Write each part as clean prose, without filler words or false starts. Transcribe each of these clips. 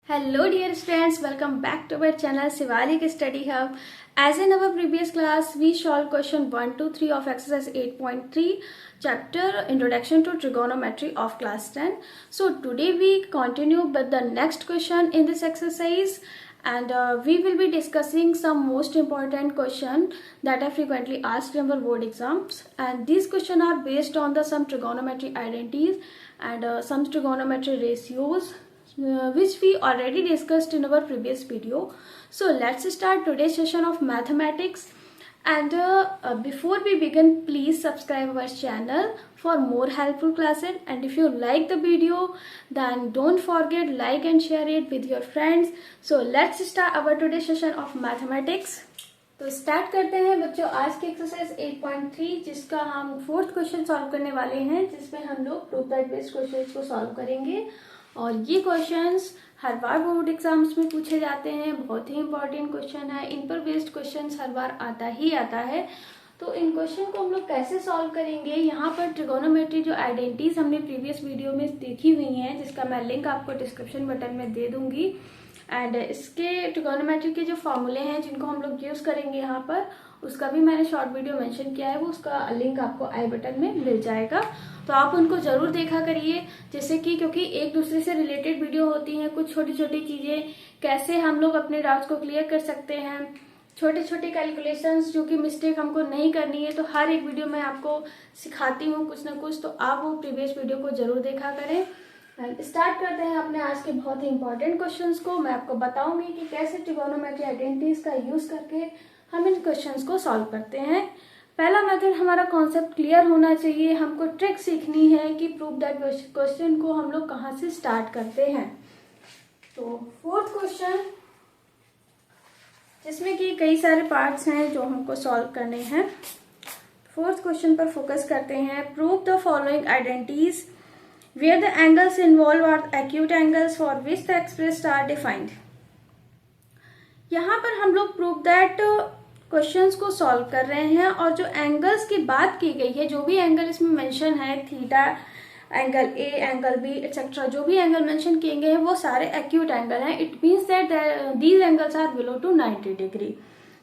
Hello dear students, welcome back to our channel Shivalik Study Hub. As in our previous class, we solved question 1 to 3 of exercise 8.3 chapter Introduction to Trigonometry of class 10. So today we continue with the next question in this exercise and we will be discussing some most important question that are frequently asked in our board exams, and these questions are based on the some trigonometry identities and some trigonometry ratios which we already discussed in our previous video. So let's start today's session of mathematics. And before we begin, please subscribe our channel for more helpful classes. And if you like the video, then don't forget like and share it with your friends. So let's start our today's session of mathematics. तो start करते हैं बच्चों आज की exercise 8.3 जिसका हम fourth question solve करने वाले हैं, जिसमें हम लोग प्रूफ दैट बेस्ड क्वेश्चंस को सॉल्व करेंगे। और ये क्वेश्चंस हर बार बोर्ड एग्जाम्स में पूछे जाते हैं, बहुत ही इंपॉर्टेंट क्वेश्चन है। इन पर बेस्ड क्वेश्चंस हर बार आता है। तो इन क्वेश्चन को हम लोग कैसे सॉल्व करेंगे, यहाँ पर ट्रिगोनोमेट्री जो आइडेंटिटीज हमने प्रीवियस वीडियो में देखी हुई हैं, जिसका मैं लिंक आपको डिस्क्रिप्शन बटन में दे दूंगी, एंड इसके ट्रिगोनोमेट्री के जो फॉर्मूले हैं जिनको हम लोग यूज करेंगे यहाँ पर, उसका भी मैंने शॉर्ट वीडियो मेंशन किया है, वो उसका लिंक आपको आई बटन में मिल जाएगा। तो आप उनको जरूर देखा करिए, जैसे कि क्योंकि एक दूसरे से रिलेटेड वीडियो होती हैं, कुछ छोटी छोटी चीजें कैसे हम लोग अपने डाउट्स को क्लियर कर सकते हैं, छोटे छोटे कैलकुलेशंस जो कि मिस्टेक हमको नहीं करनी है, तो हर एक वीडियो में आपको सिखाती हूँ कुछ ना कुछ, तो आप वो प्रीवियस वीडियो को जरूर देखा करें। स्टार्ट करते हैं अपने आज के बहुत ही इंपॉर्टेंट क्वेश्चंस को। मैं आपको बताऊंगी कि कैसे ट्रिगोनोमेट्री आइडेंटिटीज का यूज करके हम इन क्वेश्चंस को सॉल्व करते हैं। पहला मेथड हमारा कॉन्सेप्ट क्लियर होना चाहिए, हमको ट्रिक सीखनी है कि प्रूफ दैट क्वेश्चन को हम लोग कहाँ से स्टार्ट करते हैं। तो फोर्थ क्वेश्चन, जिसमें कि कई सारे पार्ट्स हैं जो हमको सॉल्व करने हैं। फोर्थ क्वेश्चन पर फोकस करते हैं। Prove the following identities where the angles involved are acute angles for which the expressed are defined। यहाँ पर हम लोग प्रूव दैट क्वेश्चंस को सॉल्व कर रहे हैं, और जो एंगल्स की बात की गई है, जो भी एंगल इसमें मेंशन है, theta, angle A, angle B etcetera, जो भी एंगल मेंशन किए गए हैं वो सारे एक्यूट एंगल हैं। It means that these angles are below to 90 degree.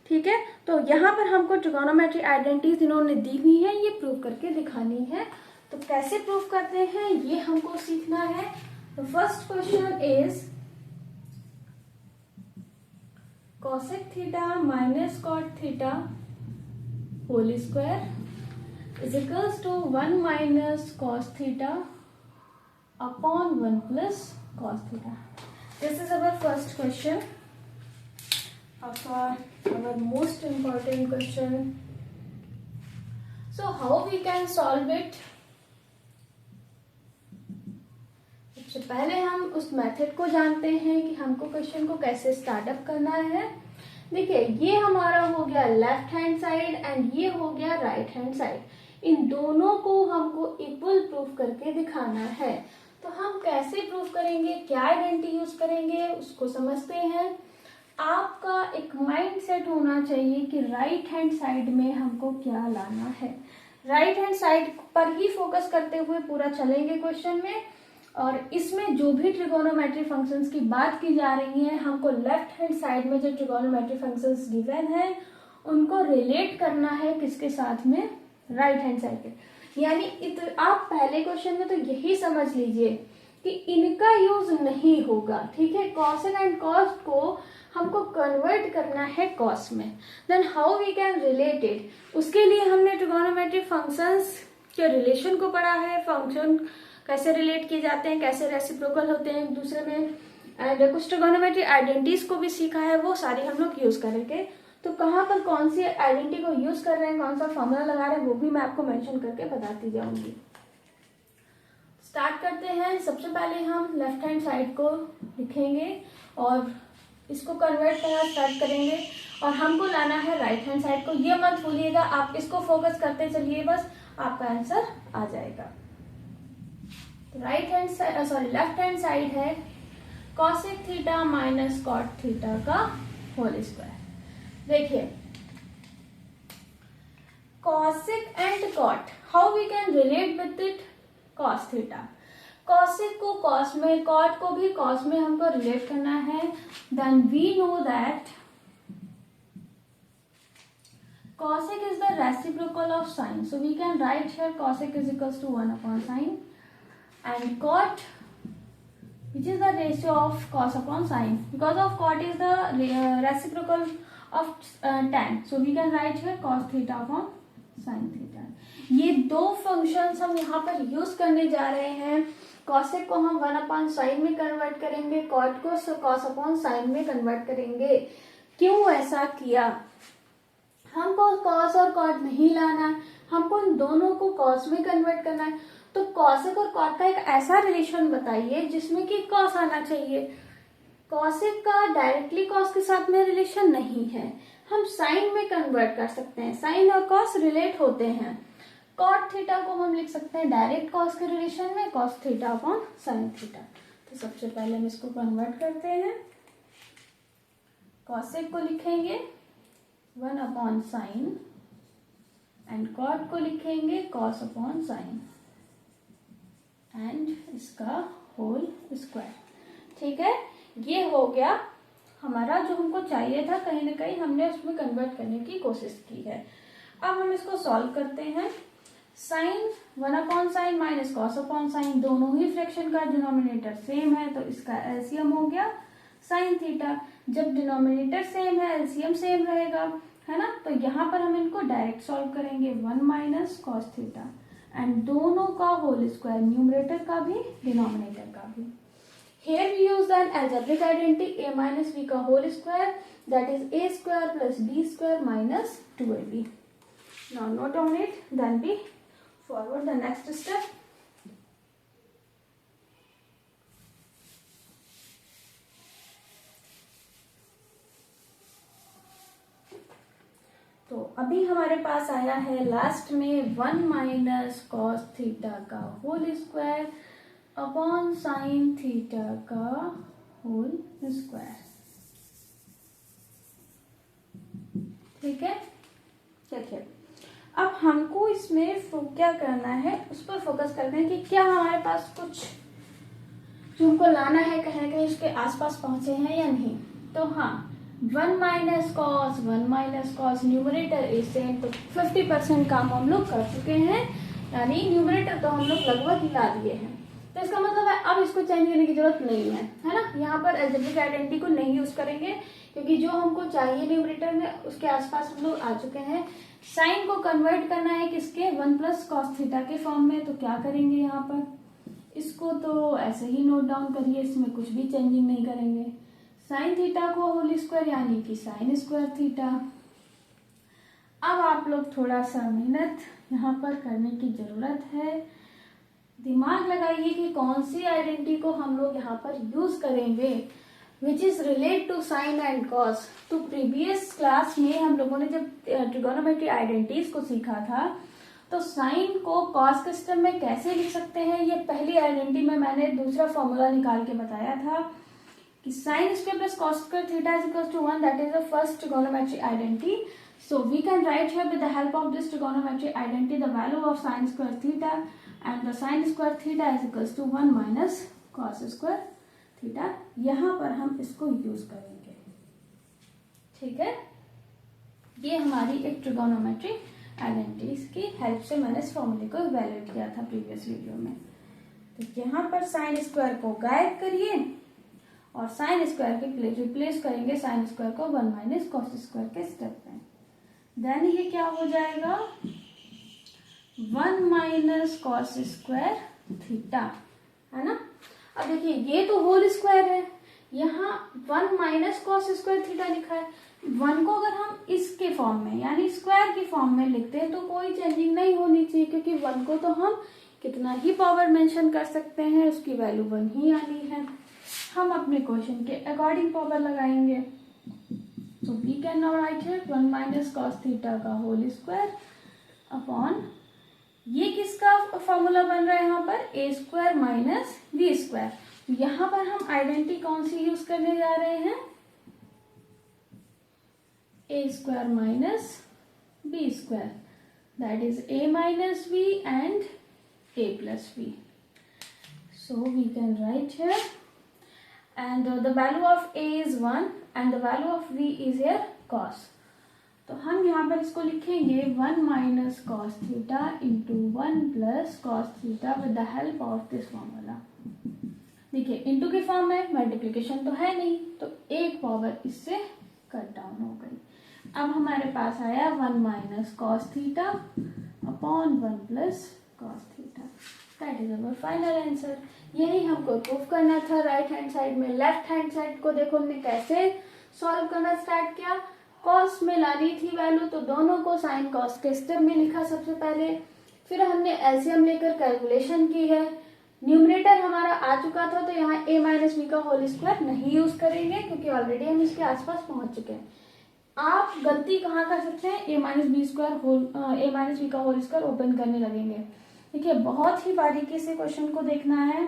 ठीक है, तो यहाँ पर हमको ट्रिगोनोमेट्री आइडेंटिटीज इन्होंने दी हुई है, ये प्रूव करके दिखानी है। तो कैसे प्रूफ करते हैं ये हमको सीखना है। तो first question is cosec theta minus cot theta whole square is equals to 1 minus cos theta upon 1 plus cos theta. This is our first question of our most important question. So how we can solve it? सबसे पहले हम उस method को जानते हैं कि हमको question को कैसे स्टार्टअप करना है। देखिए, ये हमारा हो गया लेफ्ट हैंड साइड एंड ये हो गया राइट हैंड साइड। इन दोनों को हमको इक्वल प्रूफ करके दिखाना है। तो हम कैसे प्रूफ करेंगे, क्या आइडेंटिटी यूज करेंगे, उसको समझते हैं। आपका एक माइंड सेट होना चाहिए कि राइट हैंड साइड में हमको क्या लाना है। राइट हैंड साइड पर ही फोकस करते हुए पूरा चलेंगे क्वेश्चन में, और इसमें जो भी ट्रिगोनोमेट्री फंक्शंस की बात की जा रही है, हमको लेफ्ट हैंड साइड में जो ट्रिगोनोमेट्री फंक्शंस गिवन है उनको रिलेट करना है किसके साथ में, राइट हैंड साइड के। यानी आप पहले क्वेश्चन में तो यही समझ लीजिए कि इनका यूज नहीं होगा। ठीक है, कॉसेक एंड कॉस्ट को हमको कन्वर्ट करना है कॉस में। Then how we can relate it, उसके लिए हमने ट्रिगोनोमेट्री फंक्शंस के रिलेशन को पढ़ा है, फंक्शन कैसे रिलेट किए जाते हैं, कैसे रेसिप्रोकल होते हैं एक दूसरे में, एंड कुछ ट्रिगोनोमेट्री आइडेंटिटीज को भी सीखा है, वो सारी हम लोग यूज करेंगे। तो कहाँ पर कौन सी आइडेंटिटी को यूज कर रहे हैं, कौन सा फॉर्मूला लगा रहे हैं, वो भी मैं आपको मेंशन करके बताती जाऊंगी। स्टार्ट करते हैं। सबसे पहले हम लेफ्ट हैंड साइड को लिखेंगे और इसको कन्वर्ट करना स्टार्ट करेंगे, और हमको लाना है राइट हैंड साइड को। ये मत भूलिएगा, आप इसको फोकस करते चलिए, बस आपका आंसर आ जाएगा। Right hand side left hand side है cosec theta minus cot theta का होल स्क्वायर। देखिए, cosec and cot, how we can relate with it, cos theta. Cosec को कॉस में, कॉट को भी कॉस में हमको रिलेट करना है, then we know that cosec is the reciprocal of sine, so we can write here cosec is equals to 1 upon sine, and cot, which is the ratio of cos upon sine, because of cot is the reciprocal of tan, so we can write here cos theta upon sin theta. ये दो functions हम यहाँ पर use करने जा रहे हैं. cosec को हम 1 upon sin में कन्वर्ट करेंगे, cot को cos upon sin में कन्वर्ट करेंगे. क्यों ऐसा किया? हमको cos और cot नहीं लाना है, हमको इन दोनों को cos में कन्वर्ट करना है. तो cosec और cot का एक ऐसा रिलेशन बताइए जिसमें कि cos आना चाहिए. cosec का डायरेक्टली cos के साथ में रिलेशन नहीं है, हम sin में कन्वर्ट कर सकते हैं. sin और cos रिलेट होते हैं. cot थीटा को हम लिख सकते हैं डायरेक्ट cos के रिलेशन में, cos theta upon sin theta. तो सबसे पहले हम इसको कन्वर्ट करते हैं. cosec को लिखेंगे 1 अपॉन साइन एंड कॉट को लिखेंगे कॉस अपॉन साइन एंड इसका होल स्क्वायर. ठीक है, ये हो गया हमारा जो हमको चाहिए था. कहीं ना कहीं हमने उसमें कन्वर्ट करने की कोशिश की है. अब हम इसको सॉल्व करते हैं. Sine 1 upon sine minus cos upon sine, दोनों ही फ्रैक्शन का डिनोमिनेटर सेम है, तो इसका एलसीएम हो गया साइन थीटा. जब डिनोमिनेटर सेम है एलसीएम सेम रहेगा, है ना. तो यहाँ पर हम इनको डायरेक्ट सॉल्व करेंगे 1 माइनस कॉस थीटा एंड दोनों का होल स्क्वायर, न्यूमरेटर का भी डिनोमिनेटर का भी. Here we use an algebraic identity a minus b का whole square, that is a square plus b square minus 2ab. Now note on it, then we forward the next step. तो अभी हमारे पास आया है last में 1 minus cos theta का whole square upon sine theta का whole square. ठीक है, देखिए अब हमको इसमें क्या करना है उस पर फोकस करते हैं कि क्या हमारे पास कुछ जो हमको लाना है कहीं ना कहीं उसके आसपास पहुंचे हैं या नहीं. तो हाँ, 1 minus cos numerator is same, तो 50% काम हम लोग कर चुके हैं, यानी न्यूमरेटर तो हम लोग लगभग ला दिए हैं. तो इसका मतलब है अब इसको चेंज करने की जरूरत नहीं है, है ना. यहाँ पर अलजेब्रिक आइडेंटिटी को नहीं यूज करेंगे क्योंकि जो हमको चाहिए न्यूमरेटर में उसके आसपास हम लोग आ चुके हैं. साइन को कन्वर्ट करना है किसके, 1 प्लस कॉस थीटा के फॉर्म में. तो क्या करेंगे यहाँ पर, इसको तो ऐसे ही नोट डाउन करिए, इसमें कुछ भी चेंजिंग नहीं करेंगे. साइन थीटा को होल स्क्वायर यानी कि साइन स्क्वायर थीटा. अब आप लोग थोड़ा सा मेहनत यहाँ पर करने की जरूरत है. दिमाग लगाइए कि कौन सी आइडेंटिटी को हम लोग यहाँ पर यूज करेंगे which is relate to sine and cos. तो प्रीवियस क्लास में हम लोगों ने जब ट्रिगोनोमेट्री आइडेंटिटीज को सीखा था तो साइन को कॉस के सिस्टम में कैसे लिख सकते हैं, ये पहली आइडेंटिटी में मैंने दूसरा फॉर्मूला निकाल के बताया था कि sine square plus cos square theta is equal to 1, that is the first trigonometry identity. So we can write here with the help of this trigonometry identity the value of sin square theta, and the sin square theta is equals to 1 minus cos square theta. यहाँ पर हम इसको use करेंगे. ठीक है, ये हमारी एक ट्रिगोनोमेट्री आइडेंटिटीज की हेल्प से मैंने इस फॉर्मूले को इवेल्युएट किया था प्रीवियस वीडियो में. तो यहाँ पर साइन स्क्वायर को गायब करिए और साइन स्क्वायर के रिप्लेस करेंगे साइन स्क्वायर को 1 माइनस कॉस स्क्वायर के स्टेप में. देन ये क्या हो जाएगा, 1 माइनस कॉस स्क्वायर थीटा, है ना. अब देखिए ये तो होल स्क्वायर है, यहाँ 1 माइनस कॉस स्क्वायर थीटा लिखा है. 1 को अगर हम इसके फॉर्म में यानी स्क्वायर की फॉर्म में लिखते हैं तो कोई चेंजिंग नहीं होनी चाहिए, क्योंकि 1 को तो हम कितना ही पावर मेंशन कर सकते हैं, उसकी वैल्यू 1 ही आनी है. हम अपने क्वेश्चन के अकॉर्डिंग पावर लगाएंगे. So we can now write here 1 minus cos theta का होल स्क्वायर अपॉन ये किसका फॉर्मूला बन रहा है यहाँ पर, a square minus B square. यहाँ पर हम आइडेंटिटी कौन सी यूज करने जा रहे हैं, a square minus B square, that is a minus B and a plus B. So we can write here, and the value of a is 1 and the value of v is here cos. तो हम यहाँ पर इसको लिखेंगे 1 minus cos theta into 1 plus cos theta with the help of this formula. देखिए into की form है, multiplication तो है नहीं, तो एक पावर इससे कट डाउन हो गई। अब हमारे पास आया 1 minus cos theta upon 1 plus cos theta. That is our final answer. यही हमको प्रूफ करना था राइट हैंड साइड में। लेफ्ट हैंड साइड को देखो हमने कैसे सॉल्व करना स्टार्ट किया। कॉस में लानी थी वैल्यू, तो दोनों को साइन कॉस के स्टेप में लिखा सबसे पहले, फिर हमने एलसीएम लेकर कैलकुलेशन की है। न्यूमरेटर हमारा आ चुका था, तो यहाँ a माइनस बी का होल स्क्वायर नहीं यूज करेंगे क्योंकि ऑलरेडी हम इसके आसपास पहुंच चुके हैं। आप गलती कहाँ कर सकते हैं, a माइनस बी का होल स्क्वायर ओपन करने लगेंगे। देखिए बहुत ही बारीकी से क्वेश्चन को देखना है,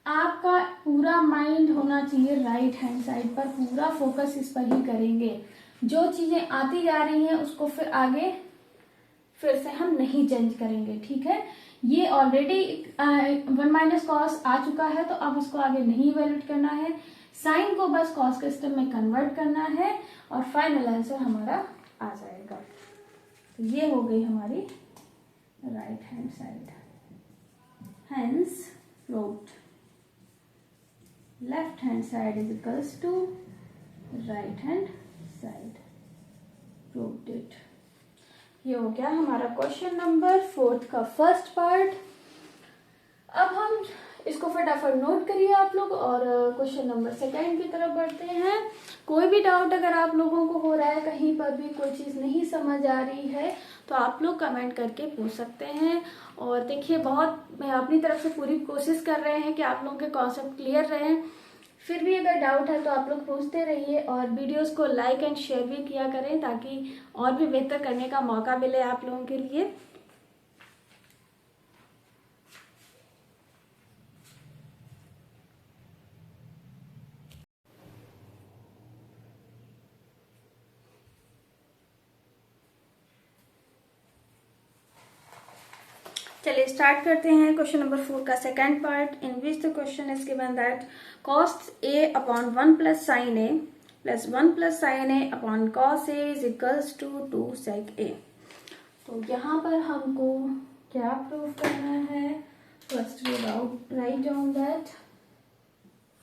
आपका पूरा माइंड होना चाहिए राइट हैंड साइड पर, पूरा फोकस इस पर ही करेंगे। जो चीजें आती जा रही हैं उसको फिर आगे फिर से हम नहीं चेंज करेंगे, ठीक है। ये ऑलरेडी 1 माइनस कॉस आ चुका है, तो अब इसको आगे नहीं इवेल्यूएट करना है, साइन को बस कॉस के स्टेप में कन्वर्ट करना है और फाइनल आंसर हमारा आ जाएगा। तो ये हो गई हमारी right hand side. Hence proved left hand side is equals to right hand side. Proved it. ये हो गया हमारा क्वेश्चन नंबर 4 का फर्स्ट पार्ट। अब हम इसको फटाफट नोट करिए आप लोग और क्वेश्चन नंबर 2 की तरफ बढ़ते हैं। कोई भी डाउट अगर आप लोगों को हो रहा है, कहीं पर भी कोई चीज़ नहीं समझ आ रही है, तो आप लोग कमेंट करके पूछ सकते हैं। और देखिए बहुत मैं अपनी तरफ से पूरी कोशिश कर रहे हैं कि आप लोगों के कॉन्सेप्ट क्लियर रहें। फिर भी अगर डाउट है तो आप लोग पूछते रहिए और वीडियोस को लाइक एंड शेयर भी किया करें ताकि और भी बेहतर करने का मौका मिले आप लोगों के लिए। चलिए स्टार्ट करते हैं क्वेश्चन नंबर 4 का second part, in which the question is given that cos a upon 1 plus sine a plus 1 plus sine a upon cos a is equals to 2 sec a। तो यहाँ पर हमको क्या प्रूव करना है, first we write down that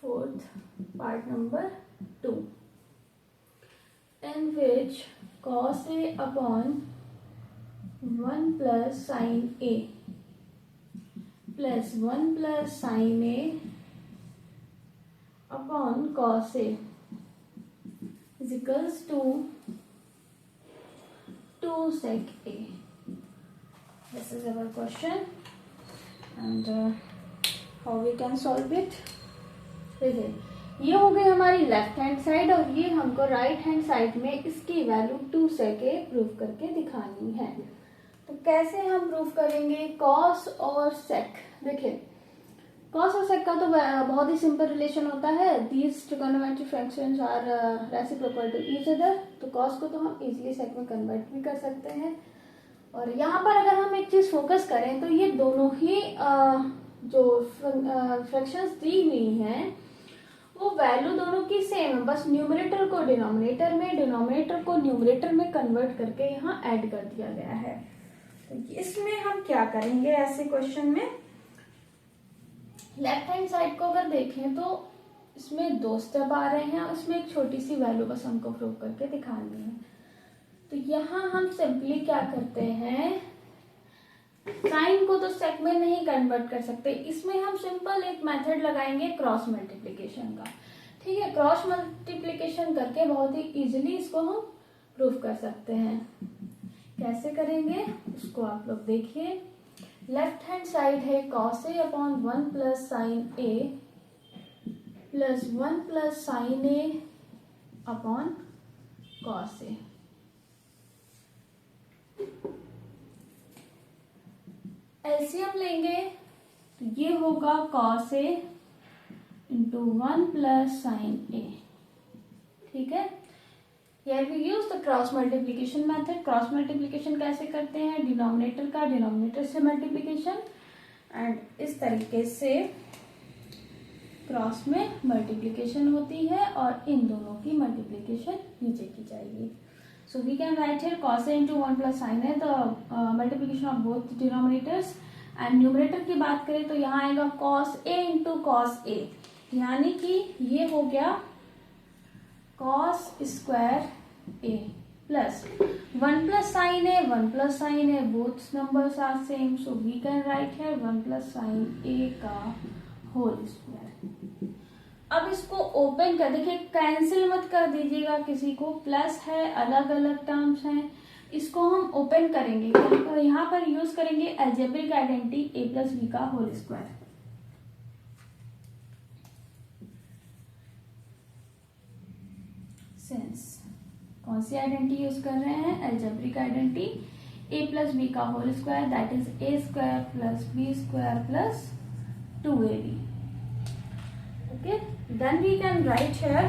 fourth part number 2 in which cos a upon 1 plus sine a plus 1 plus sine a upon cos a is equals to 2 sec a. This is our question and how we can solve it. देखिए ये हो गई हमारी left hand side और ये हमको right hand side में इसकी वैल्यू 2 sec a प्रूव करके दिखानी है। तो कैसे हम प्रूव करेंगे कॉस और सेक। देखिए कॉस और सेक का तो बहुत ही सिंपल रिलेशन होता है, these trigonometric functions are reciprocal to each other. तो कॉस को तो हम इजीली सेक में कन्वर्ट भी कर सकते हैं। और यहाँ पर अगर हम एक चीज फोकस करें तो ये दोनों ही जो फ्रैक्शंस दी हुई हैं वो वैल्यू दोनों की सेम है, बस न्यूमरेटर को डिनोमिनेटर में, डिनोमिनेटर को न्यूमरेटर में कन्वर्ट करके यहाँ ऐड कर दिया गया है। तो इसमें हम क्या करेंगे ऐसे क्वेश्चन में, लेफ्ट हैंड साइड को अगर देखें तो इसमें 2 स्टेप आ रहे हैं और इसमें एक छोटी सी वैल्यू बस हमको प्रूव करके दिखानी है। तो यहाँ हम सिंपली क्या करते हैं, साइन को तो सेक में नहीं कन्वर्ट कर सकते, इसमें हम सिंपल एक मेथड लगाएंगे क्रॉस मल्टीप्लिकेशन का। ठीक है, क्रॉस मल्टीप्लिकेशन करके बहुत ही इजीली इसको हम प्रूव कर सकते हैं। कैसे करेंगे उसको आप लोग देखिए। लेफ्ट हैंड साइड है cos a upon 1 plus sine a plus 1 plus sine a upon cos a। LCM लेंगे तो ये होगा cos a into 1 plus sine a। ठीक है, Here we use the cross multiplication method. Cross multiplication कैसे करते हैं, डिनोमिनेटर का डिनोमिनेटर से मल्टीप्लिकेशन एंड इस तरीके से क्रॉस में मल्टीप्लिकेशन होती है और इन दोनों की मल्टीप्लिकेशन नीचे की जाएगी. So we can write here cos a into 1 plus sin a, the multiplication of both denominators. And numerator की बात करें तो यहाँ आएगा cos a into cos a, यानी कि ये हो गया cos square a plus 1 plus sin a, 1 plus sin a, both numbers are same, so we can write here 1 plus sin a का होल स्क्वायर. अब इसको ओपन कर देखिए, कैंसिल मत कर दीजिएगा किसी को, प्लस है, अलग अलग टर्म्स हैं, इसको हम ओपन करेंगे. तो यहाँ पर यूज करेंगे algebraic identity a plus b का होल स्क्वायर. सिंस कौन सी आइडेंटिटी यूज कर रहे हैं? Algebraic identity a plus b का whole square, that is a square plus B square plus 2ab. Okay, then we can write here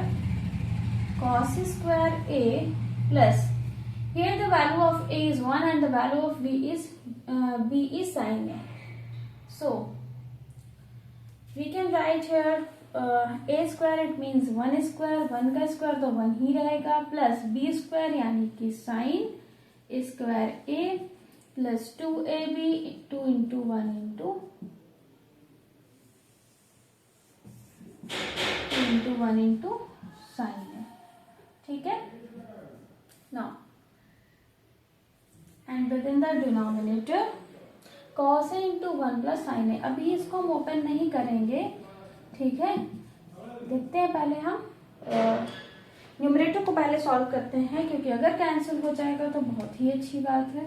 cos square a plus, here the value of a is 1 and the value of b is sin a. So we can write here a square, it means 1 square, 1 का square तो 1 ही रहेगा, plus b square यानी कि sin square a plus 2ab 2 into 1 into 1 into sin है. ठीक है. Now and within the denominator cos a into 1 plus sin a. अभी इसको हम ओपन नहीं करेंगे, ठीक है. देखते हैं पहले हम न्यूमरेटर को पहले सॉल्व करते हैं, क्योंकि अगर कैंसिल हो जाएगा तो बहुत ही अच्छी बात है.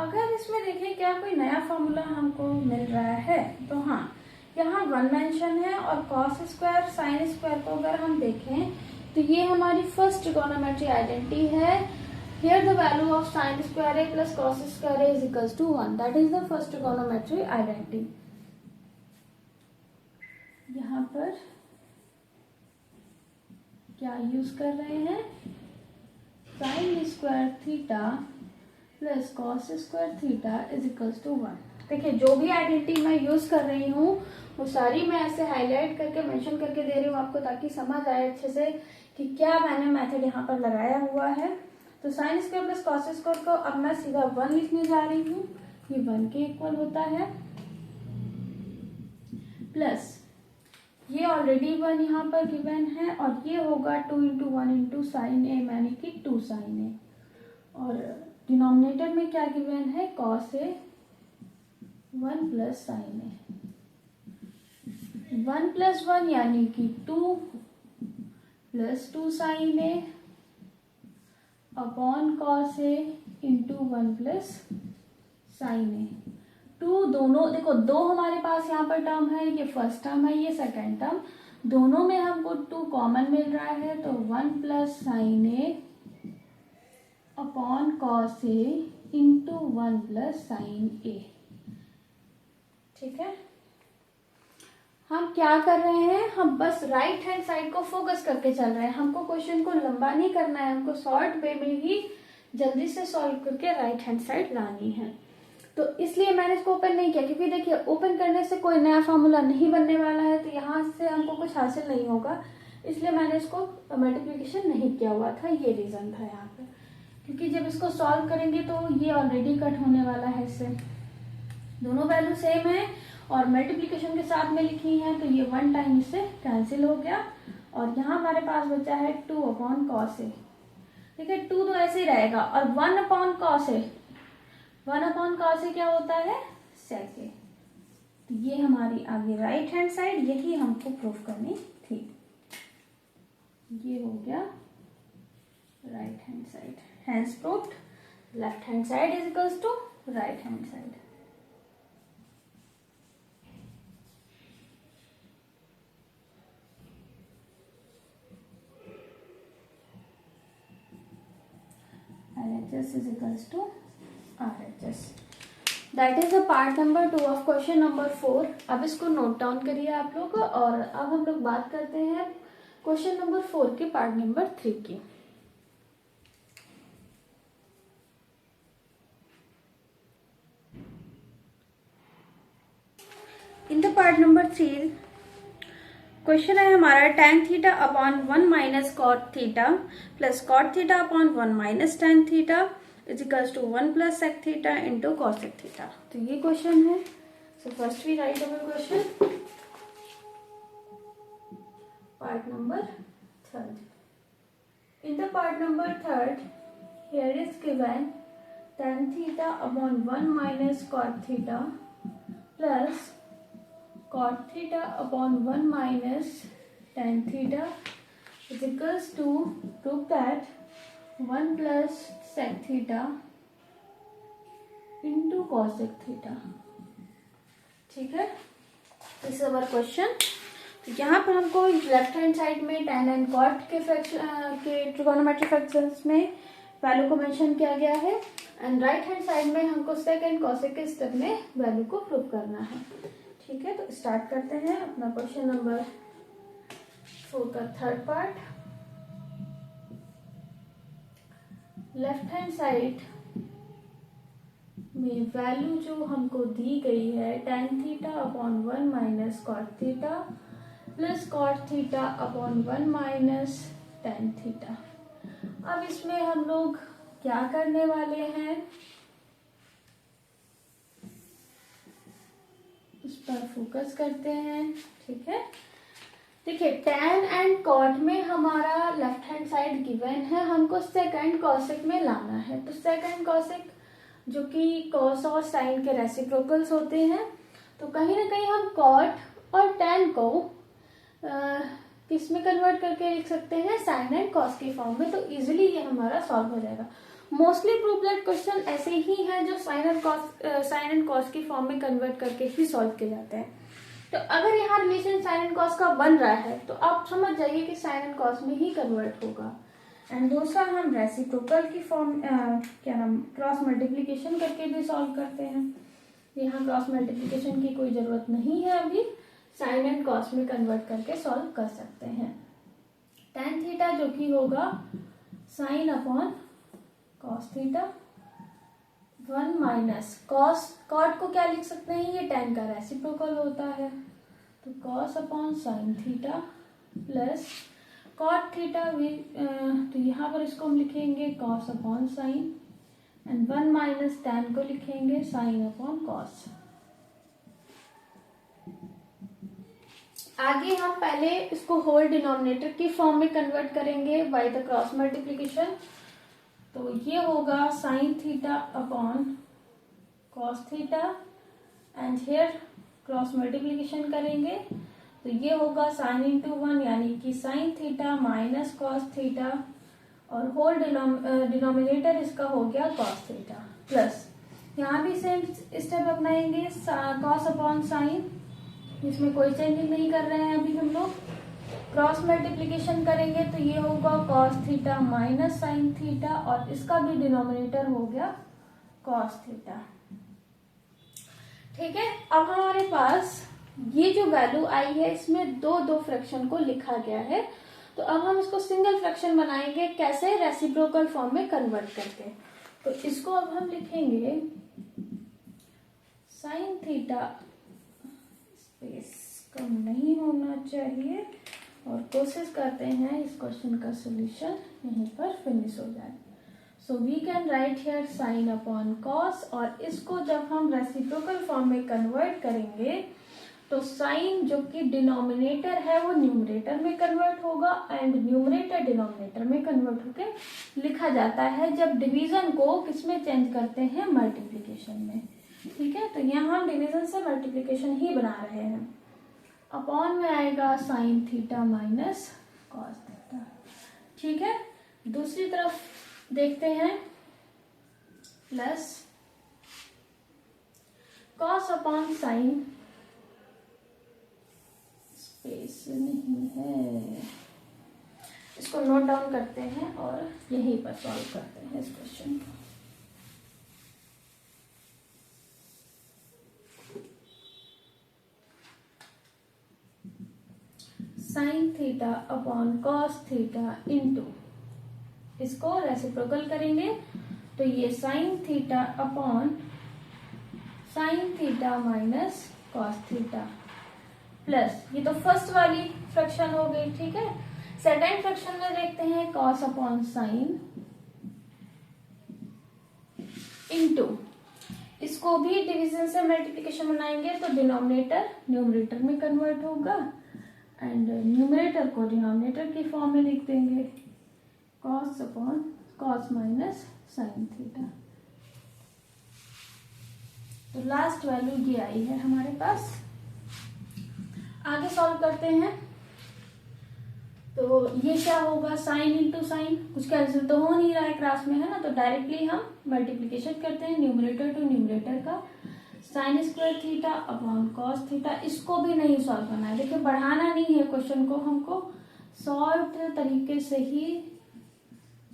अगर इसमें देखें क्या कोई नया फॉर्मूला हमको मिल रहा है तो हाँ, यहाँ 1 मेंशन है और cos स्क्वायर साइन स्क्वायर को अगर हम देखें तो ये हमारी फर्स्ट ट्रिगोनोमेट्री आइडेंटिटी है. Here the value of sine square a plus cos square a is equals to 1, that is the first trigonometry identity. यहाँ पर क्या यूज कर रहे हैं? Sine square theta plus cos square theta is equals to 1. देखिए, जो भी identity मैं यूज कर रही हूँ वो सारी मैं ऐसे हाईलाइट करके मेंशन करके दे रही हूँ आपको, ताकि समझ आए अच्छे से कि क्या मैंने मेथड यहाँ पर लगाया हुआ है. तो sign square plus cos square को अब मैं सीधा 1 लिखने जा रही हूँ, ये 1 के इक्वल होता है, प्लस ये ऑलरेडी 1 यहाँ पर गिवन है और ये होगा 2 into 1 into sin a, यानी कि 2 sin a. और डिनोमिनेटर में क्या गिवन है? cos a 1 plus sin a. 1 plus 1 यानी कि 2 plus 2 sin a upon cos a into 1 plus sin a. 2 दोनों देखो, 2 हमारे पास यहाँ पर टर्म है, ये फर्स्ट टर्म है, ये सेकेंड टर्म, दोनों में हमको 2 कॉमन मिल रहा है, तो 1 plus sin a upon cos a into 1 plus sin a. ठीक है. हम क्या कर रहे हैं? हम बस राइट हैंड साइड को फोकस करके चल रहे हैं. हमको क्वेश्चन को लंबा नहीं करना है, हमको शॉर्ट वे में ही जल्दी से सॉल्व करके राइट हैंड साइड लानी है. तो इसलिए मैंने इसको ओपन नहीं किया, क्योंकि देखिए ओपन करने से कोई नया फॉर्मूला नहीं बनने वाला है, तो यहाँ से हमको कुछ हासिल नहीं होगा, इसलिए मैंने इसको मल्टीप्लिकेशन नहीं किया हुआ था. ये रीजन था यहाँ पे, क्योंकि जब इसको सॉल्व करेंगे तो ये ऑलरेडी कट होने वाला है इससे. दोनों वैल्यू सेम है और मल्टीप्लिकेशन के साथ में लिखी है, तो ये 1 टाइम इससे कैंसिल हो गया और यहाँ हमारे पास बचा है 2 अपॉन कॉस ए. ठीक है, 2 तो ऐसे ही रहेगा और 1 upon cos A, 1 upon cos A क्या होता है? सेक ए. तो ये हमारी आगे राइट हैंड साइड, यही हमको प्रूफ करनी थी. ये हो गया right hand side, hence proved. Left hand side is equals to right hand side. LHS is equals to RHS. That is the part number 2 of question number 4. अब इसको note down करिए आप लोग, और अब हम लोग बात करते हैं क्वेश्चन नंबर 4 के पार्ट नंबर 3 की. In the part number 3 question है हमारा tan theta upon 1 minus cot theta plus cot theta upon 1 minus tan theta is equals to 1 plus sec theta into cosec theta. तो ये question है। So first we write our question part number 3rd। In the part number 3rd here is given tan theta upon 1 minus cot theta plus cot theta upon 1 minus tan theta is equals to prove that 1 plus sec theta into cosec theta। ठीक है, this is our question. तो यहाँ पर हमको left hand side में tan and cot के trigonometric functions में value को मेंशन किया गया है एंड राइट हैंड साइड में हमको sec एंड cosec के स्टेप में वैल्यू को प्रूव करना है। ठीक है, तो स्टार्ट करते हैं अपना क्वेश्चन नंबर 4 का 3rd part. Left hand side में वैल्यू जो हमको दी गई है tan theta upon 1 minus cot theta plus cot theta upon 1 minus tan theta. अब इसमें हम लोग क्या करने वाले हैं, इस पर फोकस करते हैं। ठीक है, देखिए tan एंड cot में हमारा लेफ्ट हैंड साइड गिवन है, हमको sec एंड cosec में लाना है। तो sec एंड cosec जो कि cos और sin के रेसिप्रोकल्स होते हैं, तो कहीं ना कहीं हम cot और tan को किस में कन्वर्ट करके लिख सकते हैं, sin एंड cos के फॉर्म में। तो इजीली ये हमारा सॉल्व हो जाएगा। मोस्टली प्रूफ दैट क्वेश्चन ऐसे ही है जो साइन एंड कॉस की फॉर्म में कन्वर्ट करके ही सॉल्व किए जाते हैं। तो अगर यहाँ रिलेशन साइन एंड कॉस का बन रहा है तो आप समझ जाइए कि साइन एंड कॉस में ही कन्वर्ट होगा। एंड दूसरा हम रेसिप्रोकल की फॉर्म क्रॉस मल्टीप्लीकेशन करके भी सॉल्व करते हैं। यहाँ क्रॉस मल्टीप्लीकेशन की कोई जरूरत नहीं है, अभी साइन एंड कॉस में कन्वर्ट करके सॉल्व कर सकते हैं। tan थीटा जो कि होगा sine upon cos theta 1 minus cot को क्या लिख सकते हैं, ये tan का रेसिप्रोकल होता है, तो cos upon sine theta plus cot theta भी तो यहाँ पर इसको हम लिखेंगे cos upon sine and 1 minus tan को लिखेंगे साइन अपॉन कॉस। आगे हम पहले इसको होल डिनोमिनेटर की फॉर्म में कन्वर्ट करेंगे बाय द क्रॉस मल्टीप्लीकेशन। तो ये होगा sine theta upon cos theta and here cross multiplication करेंगे तो ये होगा साइन इंटू 1 यानी कि sine theta minus cos theta और होल डिनोमिनेटर इसका हो गया कॉस थीटा प्लस यहाँ भी सेम स्टेप अपनाएंगे कॉस अपॉन साइन, इसमें कोई चेंजिंग नहीं कर रहे हैं अभी हम लोग। क्रॉस मल्टीप्लीकेशन करेंगे तो ये होगा cos theta minus sine theta और इसका भी डिनोमिनेटर हो गया कॉस थीटा। ठीक है, अब हमारे पास ये जो वैल्यू आई है इसमें दो फ्रैक्शन को लिखा गया है, तो अब हम इसको सिंगल फ्रैक्शन बनाएंगे। कैसे, रेसिप्रोकल फॉर्म में कन्वर्ट करके। तो इसको अब हम लिखेंगे साइन थीटा, स्पेस कम नहीं होना चाहिए, और कोशिश करते हैं इस क्वेश्चन का सोल्यूशन यहीं पर फिनिश हो जाए। So we can write here sine upon cos, और इसको जब हम रेसिप्रोकल फॉर्म में कन्वर्ट करेंगे तो साइन जो कि डिनोमिनेटर है वो न्यूमरेटर में कन्वर्ट होगा एंड न्यूमरेटर डिनोमिनेटर में कन्वर्ट होके लिखा जाता है जब डिवीजन को किसमें चेंज करते हैं, मल्टीप्लीकेशन में। ठीक है, तो यहाँ हम डिवीजन से मल्टीप्लीकेशन ही बना रहे हैं। अपॉन में आएगा sign theta minus cos theta. ठीक है, दूसरी तरफ देखते हैं plus cos upon sign, space नहीं है, इसको नोट डाउन करते हैं और यहीं पर सॉल्व करते हैं इस क्वेश्चन को। Sine theta upon cos theta into, इसको रेसिप्रोकल करेंगे तो ये sine theta upon sine theta minus cos theta plus, ये तो फर्स्ट वाली फ्रैक्शन हो गई, ठीक है। सेकेंड फ्रैक्शन में देखते हैं कॉस अपॉन साइन इनटू, इसको भी डिवीजन से मल्टीप्लिकेशन बनाएंगे तो डिनोमिनेटर न्यूमरेटर में कन्वर्ट होगा एंड न्यूमरेटर को डिनोमिनेटर की फॉर्म में लिख देंगे, cos upon cos minus sine theta. तो लास्ट वैल्यू ये आई है हमारे पास। आगे सॉल्व करते हैं। तो ये क्या होगा, साइन इंटू साइन, कुछ कैंसिल तो हो नहीं रहा है क्लास में, है ना, तो डायरेक्टली हम मल्टीप्लिकेशन करते हैं न्यूमरेटर टू न्यूमरेटर का, sign square theta upon cos theta. इसको भी नहीं सॉल्व करना है, देखिए बढ़ाना नहीं है क्वेश्चन को, हमको सॉल्व तरीके से ही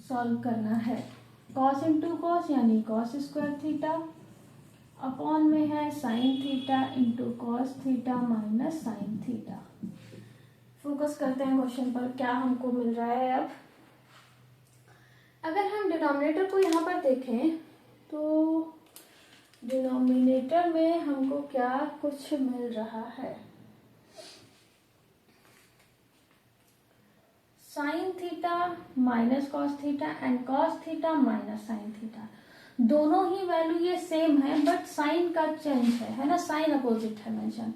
सॉल्व करना है। कॉस इंटू कॉस यानी कॉस स्क्वायर थीटा अपॉन में है sign theta into cos theta minus sine theta. Focus करते हैं क्वेश्चन पर, क्या हमको मिल रहा है। अब अगर हम डिनोमिनेटर को यहाँ पर देखें तो डिनोमिनेटर में हमको क्या कुछ मिल रहा है, sign theta minus cos theta and cos theta minus sine theta. दोनों ही वैल्यू ये सेम है बट साइन का चेंज है ना, साइन अपोजिट है मेंशन,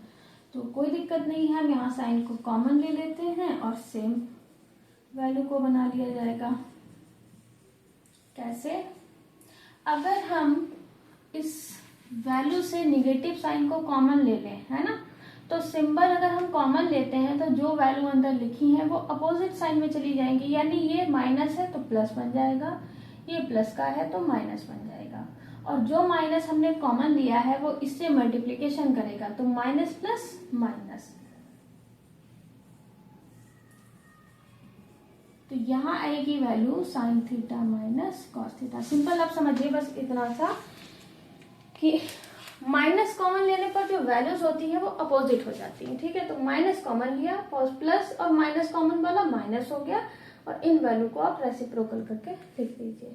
तो कोई दिक्कत नहीं है, हम यहाँ साइन को कॉमन ले लेते हैं और सेम वैल्यू को बना लिया जाएगा। कैसे, अगर हम इस वैल्यू से निगेटिव साइन को कॉमन ले लें, है ना, तो सिंबल अगर हम कॉमन लेते हैं तो जो वैल्यू अंदर लिखी है वो अपोजिट साइन में चली जाएंगी, यानी ये माइनस है तो प्लस बन जाएगा, ये प्लस का है तो माइनस बन जाएगा, और जो माइनस हमने कॉमन लिया है वो इससे मल्टीप्लिकेशन करेगा तो माइनस प्लस माइनस, तो यहाँ आएगी value sign theta minus cos theta. Simple आप समझिए बस इतना सा कि माइनस कॉमन लेने पर जो वैल्यूज होती है वो अपोजिट हो जाती है, ठीक है। तो माइनस कॉमन लिया, प्लस और माइनस कॉमन वाला माइनस हो गया, और इन वैल्यू को आप रेसिप्रोकल करके लिख दीजिए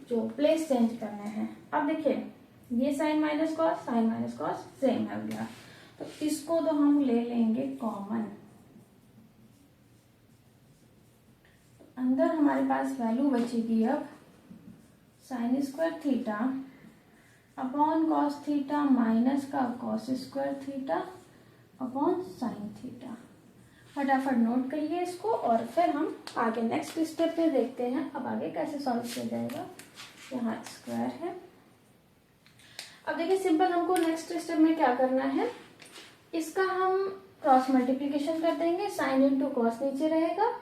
जो प्लेस चेंज करने हैं। अब देखिए ये साइन माइनस कॉस सेम है गया, तो इसको तो हम ले लेंगे कॉमन, तो अंदर हमारे पास वैल्यू बचेगी अब sine square theta upon cos theta minus का cos square theta upon sine theta. फटाफट नोट करिए इसको और फिर हम आगे नेक्स्ट स्टेप में देखते हैं अब आगे कैसे सॉल्व किया जाएगा। यहाँ स्क्वायर है। अब देखिए सिंपल हमको नेक्स्ट स्टेप में क्या करना है, इसका हम क्रॉस मल्टीप्लिकेशन कर देंगे, साइन इंटू कॉस नीचे रहेगा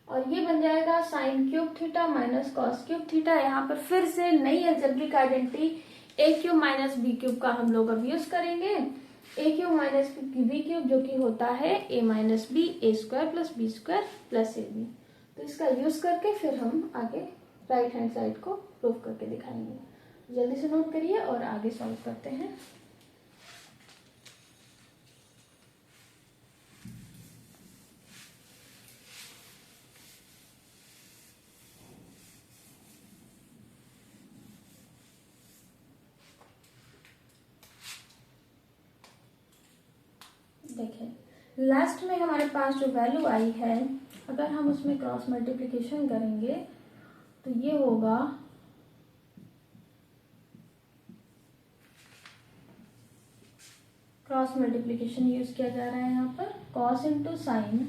और ये बन जाएगा sine cube theta minus cos cube theta. यहाँ पर फिर से नई algebraic identity a cube minus b cube का हम लोग अब यूज करेंगे। A cube minus b cube जो कि होता है a minus b, a square plus B square plus a b. तो इसका यूज करके फिर हम आगे राइट हैंड साइड को प्रूव करके दिखाएंगे। जल्दी से नोट करिए और आगे सॉल्व करते हैं। देखें लास्ट में हमारे पास जो वैल्यू आई है, अगर हम उसमें क्रॉस मल्टीप्लिकेशन करेंगे तो ये होगा क्रॉस मल्टीप्लिकेशन यूज किया जा रहा है यहाँ पर, कॉस इंटू साइन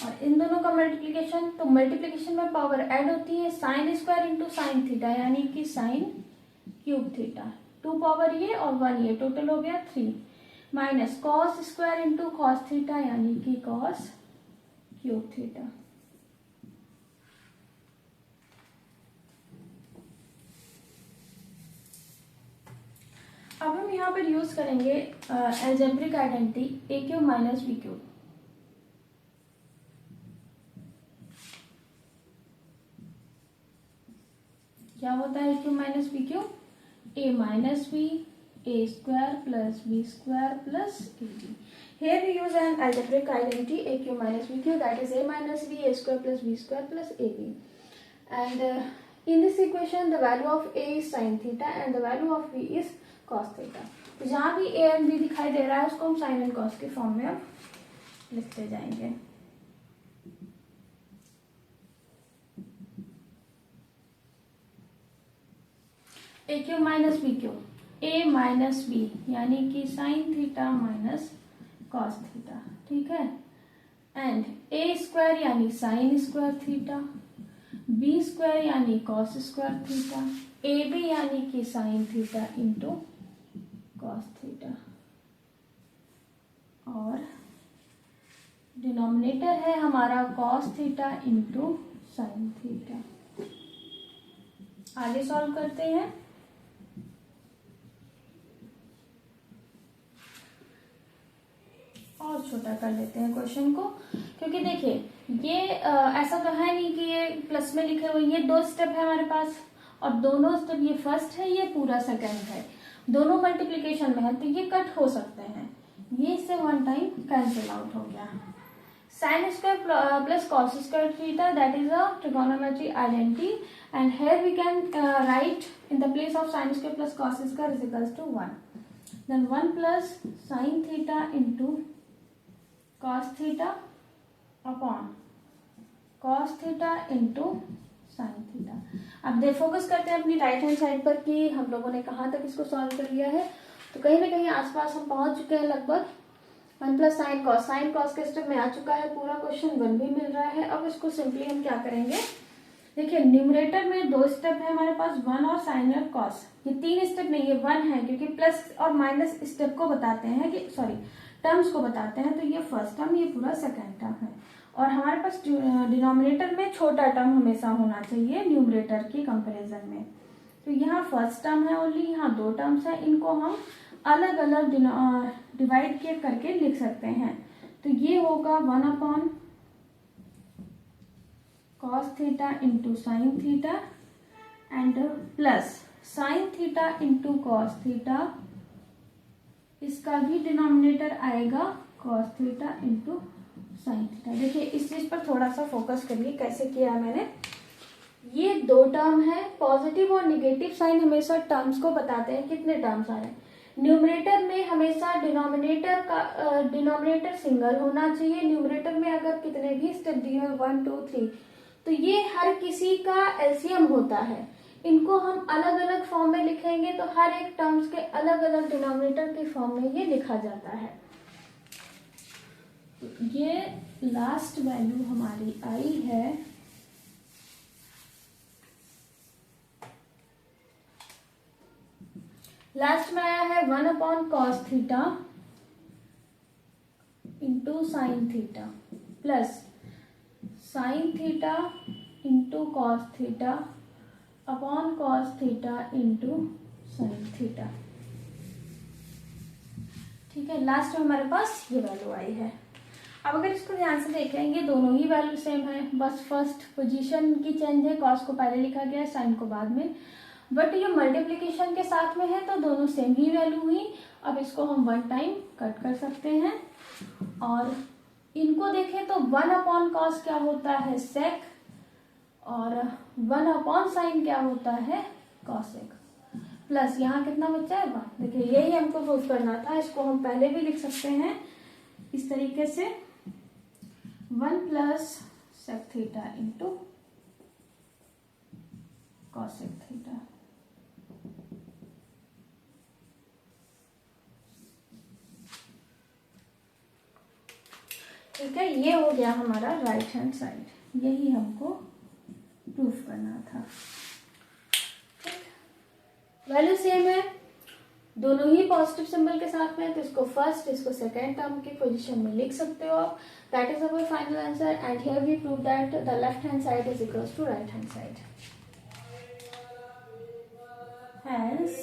और इन दोनों का मल्टीप्लिकेशन, तो मल्टीप्लिकेशन में पावर ऐड होती है, sine square into sine theta यानी कि साइन क्यूब थीटा, 2 पावर ये और 1 ये, टोटल हो गया 3, minus cos square into cos theta यानी कि कॉस क्यूब थीटा। अब हम यहाँ पर यूज करेंगे algebraic identity a cube minus b cube. क्या होता है a cube minus b cube, a minus b, a square plus b square plus ab. Here we use an algebraic identity a cube minus b cube, that is a minus b, a square plus b square plus ab. And in this equation the value of a is sin theta and the value of b is cos theta. तो जहां भी A and B दिखाई दे रहा है उसको हम sine and cos के form में अब लिखते जाएंगे। A cube minus b cube, a minus b यानी कि sine theta minus cos theta, ठीक है। एंड ए स्क्वायर यानी sine square theta, b square यानी cos square theta, a b यानी कि sine theta into cos theta, और denominator है हमारा cos theta into sine theta. आगे सॉल्व करते हैं। और छोटा कर लेते हैं क्वेश्चन को, क्योंकि देखिए ये ऐसा तो है नहीं कि ये प्लस में लिखे हुए, ये 2 स्टेप है हमारे पास और दोनों स्टेप, ये फर्स्ट है ये पूरा सेकंड है, दोनों मल्टीप्लिकेशन में है तो ये कट हो सकते हैं, ये इससे 1 टाइम कैंसिल आउट हो गया। Sine square plus cos square theta, that is a trigonometry identity, and here we can write in the place of sine square plus cos square is equals to 1, then 1 plus sine theta into cos theta upon cos theta into sine theta. अब दे focus करते हैं अपनी right hand side पर कि हम लोगों ने कहाँ तक इसको सॉल्व कर लिया है। तो कहीं ना कहीं आसपास हम पहुंच चुके हैं, लगभग 1 प्लस साइन कॉस के स्टेप में आ चुका है, पूरा क्वेश्चन 1 भी मिल रहा है। अब इसको सिंपली हम क्या करेंगे, देखिए न्यूमरेटर में 2 स्टेप है हमारे पास, 1 और साइन और कॉस, ये 3 स्टेप नहीं ये 1 है, क्योंकि प्लस और माइनस स्टेप को बताते हैं कि सॉरी टर्म्स को बताते हैं, तो ये फर्स्ट टर्म, ये पूरा सेकंड टर्म है। और हमारे पास डिनोमिनेटर में छोटा टर्म हमेशा होना चाहिए न्यूमरेटर की कंपैरिजन में। तो यहाँ फर्स्ट टर्म है ओनली, यहाँ 2 टर्म्स है, इनको हम अलग अलग डिवाइड करके लिख सकते हैं। तो ये होगा 1 upon cos theta into sine theta and plus sine theta into cos theta, इसका भी डिनोमिनेटर आएगा cos theta into sine theta. देखिए इस चीज पर थोड़ा सा फोकस करिए, कैसे किया मैंने। ये 2 टर्म है, पॉजिटिव और निगेटिव साइन हमेशा टर्म्स को बताते हैं कितने टर्म्स आ रहे हैं। न्यूमरेटर में हमेशा डिनोमिनेटर सिंगल होना चाहिए। न्यूमरेटर में अगर कितने भी स्टेप दिए हो 1 2 3, तो ये हर किसी का एलसीएम होता है। इनको हम अलग अलग फॉर्म में लिखेंगे तो हर एक टर्म्स के अलग अलग डिनोमिनेटर के फॉर्म में ये लिखा जाता है। ये लास्ट वैल्यू हमारी आई है लास्ट में आया है 1 upon cos theta into sine theta plus sine theta into cos theta upon cos theta into sine theta. ठीक है, लास्ट में हमारे पास ये वैल्यू आई है। अब अगर इसको ध्यान से देखें, ये दोनों ही वैल्यू सेम है, बस फर्स्ट पोजीशन की चेंज है, कॉस को पहले लिखा गया है, साइन को बाद में, बट ये मल्टीप्लिकेशन के साथ में है तो दोनों सेम ही वैल्यू हुई। अब इसको हम 1 टाइम कट कर सकते हैं और इनको देखें तो 1 अपॉन कॉस क्या होता है, सेक, और 1 अपॉन साइन क्या होता है, कॉसेक, प्लस यहाँ कितना बचा है 1। देखिए यही हमको प्रूव करना था, इसको हम पहले भी लिख सकते हैं इस तरीके से, 1 plus sec theta into cosec theta. ठीक है, ये हो गया हमारा राइट हैंड साइड, यही हमको प्रूफ करना था। वैल्यू सेम है, दोनों ही पॉजिटिव सिंबल के साथ में है, तो इसको फर्स्ट इसको सेकेंड टर्म की पोजीशन में लिख सकते हो आप। That is our final answer and here we prove that the left hand side is equals to right hand side. Hence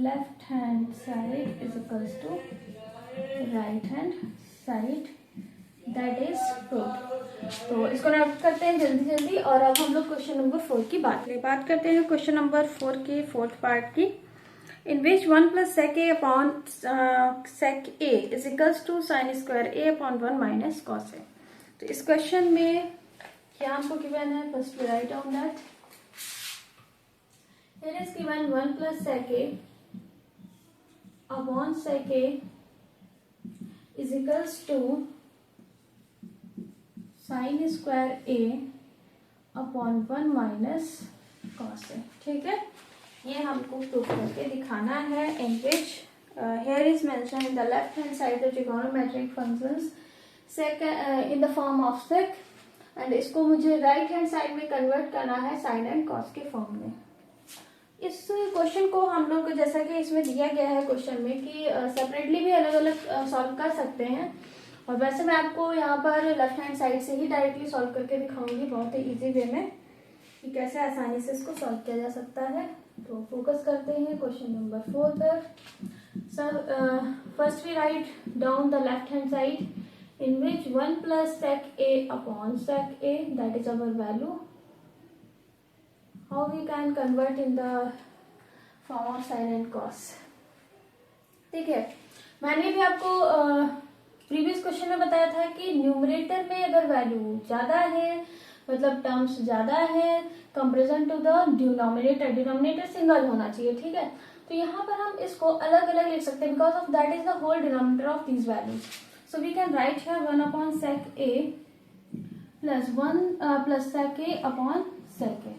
left hand side is equals to right hand side, that is proved। तो इसको note करते हैं जल्दी जल्दी और अब हम लोग क्वेश्चन नंबर 4 की बात करते हैं। क्वेश्चन नंबर 4 की 4th पार्ट की, in which 1 plus sec a upon sec a is equals to sine square a upon 1 minus cos a. तो इस क्वेश्चन में क्या हमको गिवन है, first we write down that. It is given 1 plus sec a upon sec a is equals to sine square a upon 1 minus cos a. ठीक है, ये हमको प्रूफ करके दिखाना है। इन विच here is mentioned in the left hand side the trigonometric functions sec in the form of sec, and इसको मुझे right hand side में कन्वर्ट करना है साइन एंड कॉस के फॉर्म में। इस क्वेश्चन को हम लोग, जैसा कि इसमें दिया गया है क्वेश्चन में, कि सेपरेटली भी अलग अलग सॉल्व कर सकते हैं, और वैसे मैं आपको यहाँ पर लेफ्ट हैंड साइड से ही डायरेक्टली सॉल्व करके दिखाऊंगी बहुत ही इजी वे में कि कैसे आसानी से इसको सॉल्व किया जा सकता है। तो फोकस करते हैं क्वेश्चन नंबर 4 पर। First we write down the left hand side in which 1 plus sec a upon sec a, that is our value. How we can convert in the form of sin and cos. ठीक है, मैंने भी आपको previous question में बताया था कि numerator में अगर वैल्यू ज्यादा है, मतलब टर्म्स ज्यादा है comparison to the denominator, denominator single होना चाहिए। ठीक है, तो यहाँ पर हम इसको अलग अलग लिख सकते हैं because of that is the whole denominator of these values. So we can write here 1 upon sec a plus 1 plus sec a upon sec a,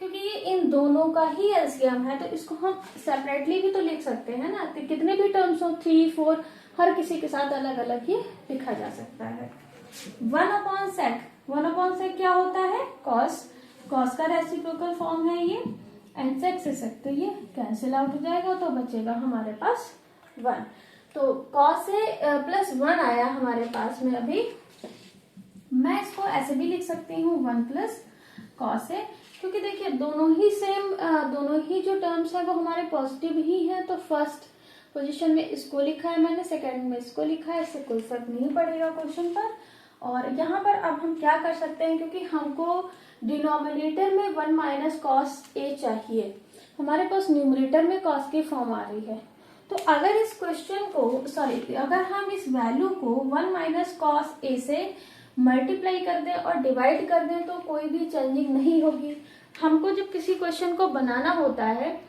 क्योंकि ये इन दोनों का ही एलसीएम है तो इसको हम सेपरेटली भी तो लिख सकते हैं ना। तो कितने भी टर्म्स हो 3, 4, हर किसी के साथ अलग अलग ही लिखा जा सकता है। 1 अपॉन सेक क्या होता है? कॉस, कॉस का रेसिप्रोकल फॉर्म है ये, एंड सेक से सेक तो ये कैंसिल आउट हो जाएगा, तो बचेगा हमारे पास 1। तो कॉस से प्लस 1 आया हमारे पास में। अभी मैं इसको ऐसे भी लिख सकती हूँ 1 प्लस कॉस है, क्योंकि देखिए दोनों ही सेम, दोनों ही जो टर्म्स है वो हमारे पॉजिटिव ही है। तो फर्स्ट पोजीशन में इसको लिखा है मैंने, सेकंड में इसको लिखा है, इससे कोई फर्क नहीं पड़ेगा क्वेश्चन पर। और यहाँ पर अब हम क्या कर सकते हैं, क्योंकि हमको डिनोमिनेटर में 1 माइनस कॉस ए चाहिए, हमारे पास न्यूमरेटर में कॉस की फॉर्म आ रही है। तो अगर इस क्वेश्चन को अगर हम इस वैल्यू को 1 माइनस कॉस ए से मल्टीप्लाई कर दें और डिवाइड कर दें तो कोई भी चेंजिंग नहीं होगी। हमको जब किसी क्वेश्चन को बनाना होता है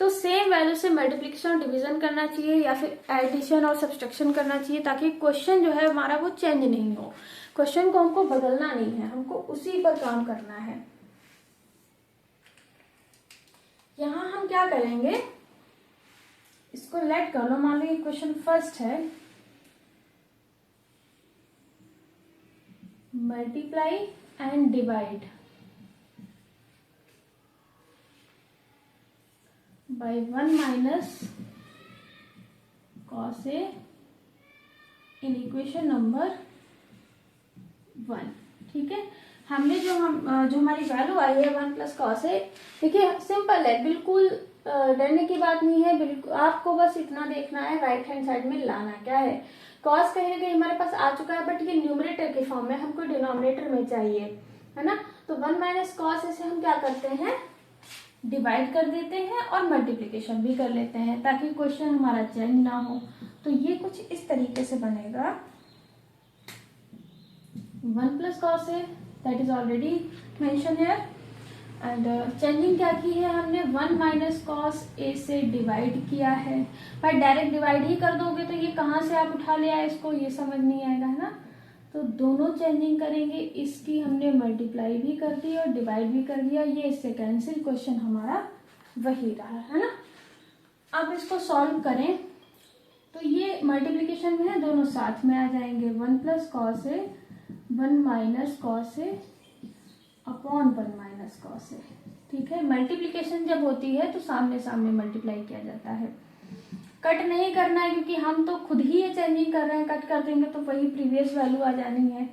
तो सेम वैल्यू से मल्टीप्लिकेशन और डिवीजन करना चाहिए या फिर एडिशन और सब्सट्रैक्शन करना चाहिए, ताकि क्वेश्चन जो है हमारा वो चेंज नहीं हो। क्वेश्चन को हमको बदलना नहीं है, हमको उसी पर काम करना है। यहां हम क्या करेंगे, इसको लेट कर लो, मान लो क्वेश्चन फर्स्ट है, multiply and divide by 1 minus cos A in equation number 1। ठीक है, हमने जो हमारी वैल्यू आई है 1 प्लस कॉस ए, देखिए सिंपल है, बिल्कुल डरने की बात नहीं है। बिल्कुल आपको बस इतना देखना है राइट हैंड साइड में लाना क्या है। कॉस कहीं ना कहीं हमारे पास आ चुका है, बट ये न्यूमरेटर के फॉर्म में, हमको डिनोमिनेटर में चाहिए, है ना। तो 1 माइनस कॉस ए से हम क्या करते हैं, डिवाइड कर देते हैं और मल्टीप्लीकेशन भी कर लेते हैं, ताकि क्वेश्चन हमारा चेंज ना हो। तो ये कुछ इस तरीके से बनेगा, 1 plus cos A, that is already mention here, and changing क्या की है हमने, 1 माइनस कॉस ए से डिवाइड किया है। भाई डायरेक्ट डिवाइड ही कर दोगे तो ये कहाँ से आप उठा ले आए, इसको ये समझ नहीं आएगा, है ना। तो दोनों चेंजिंग करेंगे, इसकी हमने मल्टीप्लाई भी कर दी और डिवाइड भी कर दिया, ये इससे कैंसिल, क्वेश्चन हमारा वही रहा, है ना। अब इसको सॉल्व करें तो ये मल्टीप्लीकेशन में है, दोनों साथ में आ जाएंगे, 1 plus cos A 1 minus cos A upon 1 minus cos a. ठीक है, मल्टीप्लीकेशन जब होती है तो सामने सामने मल्टीप्लाई किया जाता है, कट नहीं करना है, क्योंकि हम तो खुद ही ये चेंजिंग कर रहे हैं। कट कर देंगे तो वही प्रीवियस वैल्यू आ जानी है।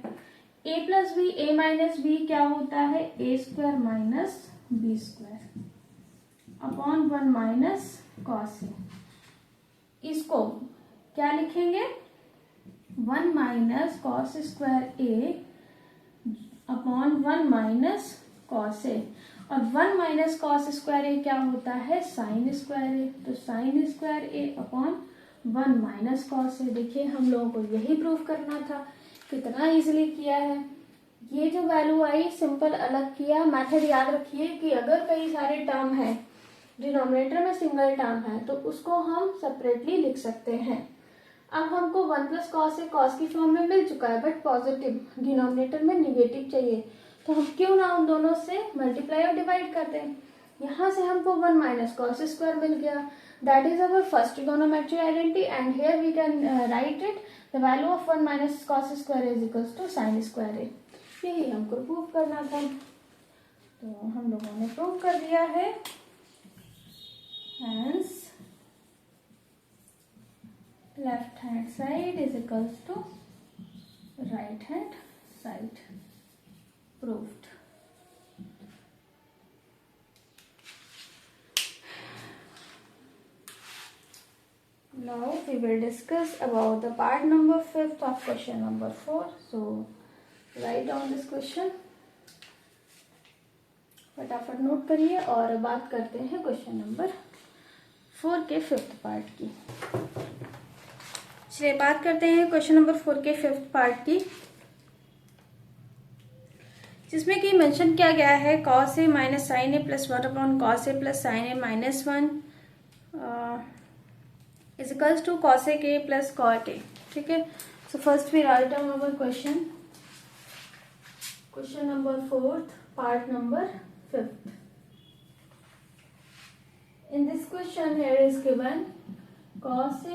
a plus B, A minus b क्या होता है, a square minus B square upon 1 minus cos a. इसको क्या लिखेंगे, 1 minus cos square a upon 1 minus cos a, और 1 माइनस कॉस स्क्वायर ए क्या होता है, साइन स्क्वायर ए। तो sign square a upon 1 minus cos ए। देखिए हम लोगों को यही प्रूफ करना था, कितना इजीली किया है। ये जो वैल्यू आई सिंपल अलग किया। मेथड याद रखिए कि अगर कई सारे टर्म है डिनोमिनेटर में सिंगल टर्म है तो उसको हम सेपरेटली लिख सकते हैं। अब हमको 1 प्लस कॉस ए कॉस की फॉर्म में मिल चुका है, बट पॉजिटिव, डिनोमिनेटर में निगेटिव चाहिए, तो हम क्यों ना उन दोनों से मल्टीप्लाई और डिवाइड कर दें। यहाँ से हमको 1 माइनस कॉस स्क्वायर मिल गया, that is our first trigonometry identity, and here we can write it, the value of 1 minus cos square is equals to sine square a. यही हमको प्रूव करना था, तो हम लोगों ने प्रूव कर दिया है। Hence left hand side is equals to right hand side. Proved. Now we will discuss about the part number 5 of question number 4. So write down this question. फटाफट नोट करिए और बात करते हैं क्वेश्चन नंबर 4 के 5th पार्ट की। चलिए बात करते हैं क्वेश्चन नंबर 4 के 5th पार्ट की, जिसमें कि मेंशन किया गया है cos a minus sine A plus 1 upon cos a plus sine A minus 1 is equals to cos a k plus cot a। ठीक है, so first we write down our question number 4th part number 5th। In this question here is given cos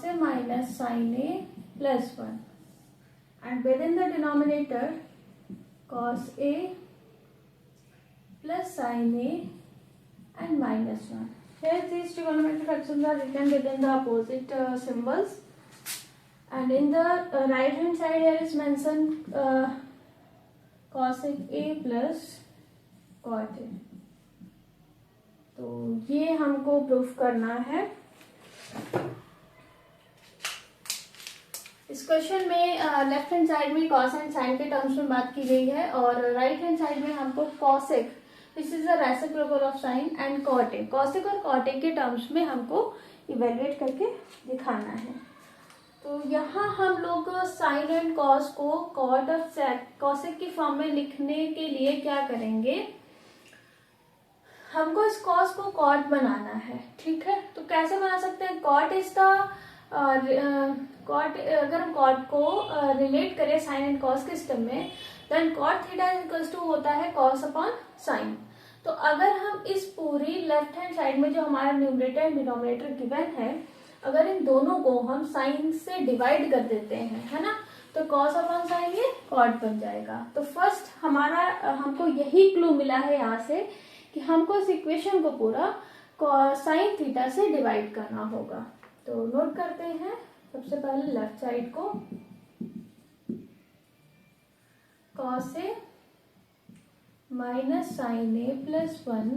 a minus sin a plus 1, and within the denominator cos a plus sin a and minus 1. Here these trigonometric fractions are written within the opposite symbols, and in the right hand side here is mentioned cosec a plus cot a। तो ये हमको proof करना है। इस question में left hand side में cos and sign के terms में बात की गई है, और राइट हैंड साइड में हमको cosec, this is the reciprocal of sine, and cot, cosec और कॉटेक के टर्म्स में हमको इवेल्युएट करके दिखाना है। तो यहाँ हम लोग साइन एंड कॉस को कॉट और कॉसेक की फॉर्म में लिखने के लिए क्या करेंगे, हमको इस कॉस को कॉट बनाना है। ठीक है, तो कैसे बना सकते हैं, कॉट इज द कॉट, अगर हम कॉट को रिलेट करें साइन एंड कॉस के सिस्टम में, then cot theta is equals to होता है कॉस अपॉन साइन। तो अगर हम इस पूरी लेफ्ट हैंड साइड में जो हमारा न्यूमरेटर एंड डिनोमिनेटर गिवन है, अगर इन दोनों को हम साइन से डिवाइड कर देते हैं, है ना, तो कॉस अपॉन साइन ये कॉट बन जाएगा। तो फर्स्ट हमारा हमको यही क्लू मिला है यहाँ से कि हमको इस इक्वेशन को पूरा साइन थीटा से डिवाइड करना होगा। तो नोट करते हैं, सबसे पहले लेफ्ट साइड को cos A minus sine A plus 1